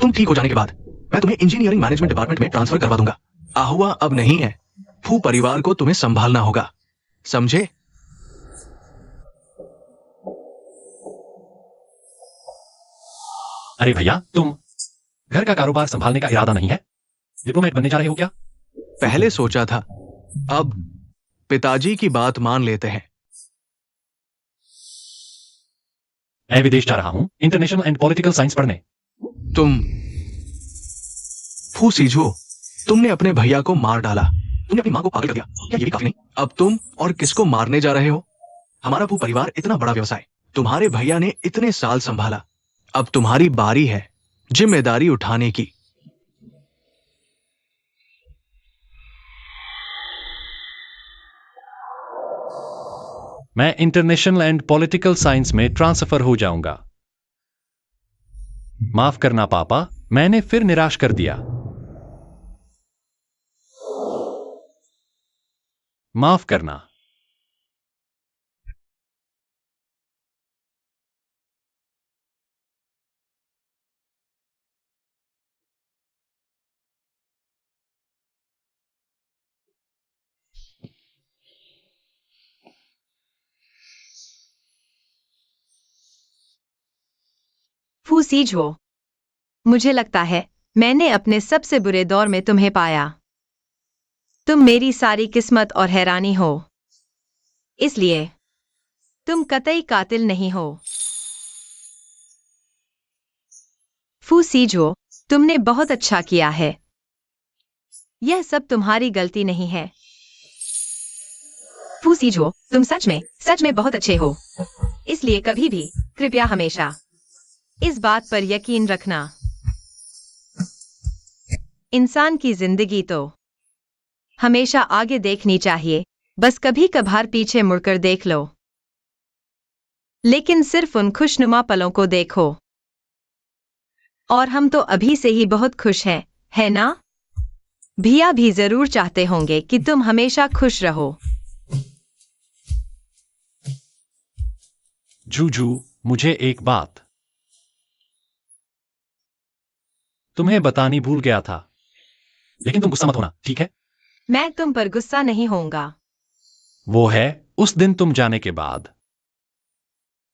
तुम ठीक हो जाने के बाद मैं तुम्हें इंजीनियरिंग मैनेजमेंट डिपार्टमेंट में ट्रांसफर करवा दूंगा। आहुआ अब नहीं है। फू परिवार को तुम्हें संभालना होगा, समझे? अरे भैया, तुम घर का कारोबार संभालने का इरादा नहीं है? डिप्लोमेट बनने जा रहे हो क्या? पहले सोचा था, अब पिताजी की बात मान लेते हैं। मैं विदेश जा रहा हूँ इंटरनेशनल एंड पॉलिटिकल साइंस पढ़ने। तुम फूसीजो, तुमने अपने भैया को मार डाला। तुमने अपनी मां को पागल कर दिया। क्या ये भी काफी नहीं? अब तुम और किसको मारने जा रहे हो? हमारा फू परिवार इतना बड़ा व्यवसाय तुम्हारे भैया ने इतने साल संभाला। अब तुम्हारी बारी है जिम्मेदारी उठाने की। मैं इंटरनेशनल एंड पॉलिटिकल साइंस में ट्रांसफर हो जाऊंगा। माफ करना पापा, मैंने फिर निराश कर दिया। माफ करना। फूसीजो, मुझे लगता है मैंने अपने सबसे बुरे दौर में तुम्हें पाया। तुम मेरी सारी किस्मत और हैरानी हो। इसलिए तुम कतई कातिल नहीं हो। फूसीजो, तुमने बहुत अच्छा किया है। यह सब तुम्हारी गलती नहीं है। फूसीजो, तुम सच में बहुत अच्छे हो। इसलिए कभी भी, कृपया हमेशा इस बात पर यकीन रखना। इंसान की जिंदगी तो हमेशा आगे देखनी चाहिए, बस कभी कभार पीछे मुड़कर देख लो। लेकिन सिर्फ उन खुशनुमा पलों को देखो। और हम तो अभी से ही बहुत खुश हैं, है ना? भैया भी जरूर चाहते होंगे कि तुम हमेशा खुश रहो। जूजू, मुझे एक बात तुम्हें बतानी भूल गया था। लेकिन तुम गुस्सा मत होना, ठीक है? मैं तुम पर गुस्सा नहीं होऊंगा। वो है उस दिन तुम जाने के बाद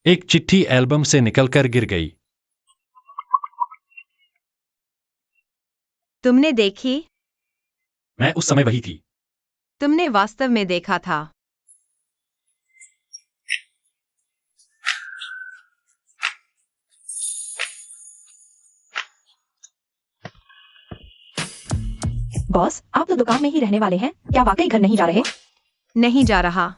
एक चिट्ठी एल्बम से निकलकर गिर गई। तुमने देखी? मैं उस समय वही थी। तुमने वास्तव में देखा था। बॉस, आप तो दुकान में ही रहने वाले हैं, क्या वाकई घर नहीं जा रहे? नहीं जा रहा।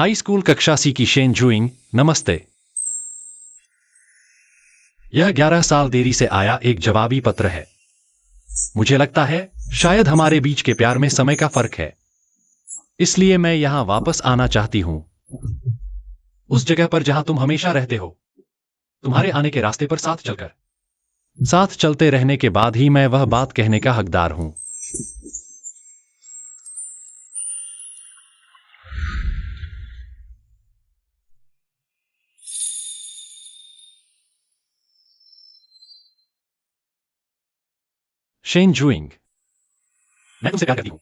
हाई स्कूल कक्षा सी की शेन जूइंग, नमस्ते। यह 11 साल देरी से आया एक जवाबी पत्र है। मुझे लगता है शायद हमारे बीच के प्यार में समय का फर्क है, इसलिए मैं यहां वापस आना चाहती हूं, उस जगह पर जहां तुम हमेशा रहते हो, तुम्हारे आने के रास्ते पर साथ चलते रहने के बाद ही मैं वह बात कहने का हकदार हूं। शेन जूइंग, मैं तुमसे प्यार करती हूं।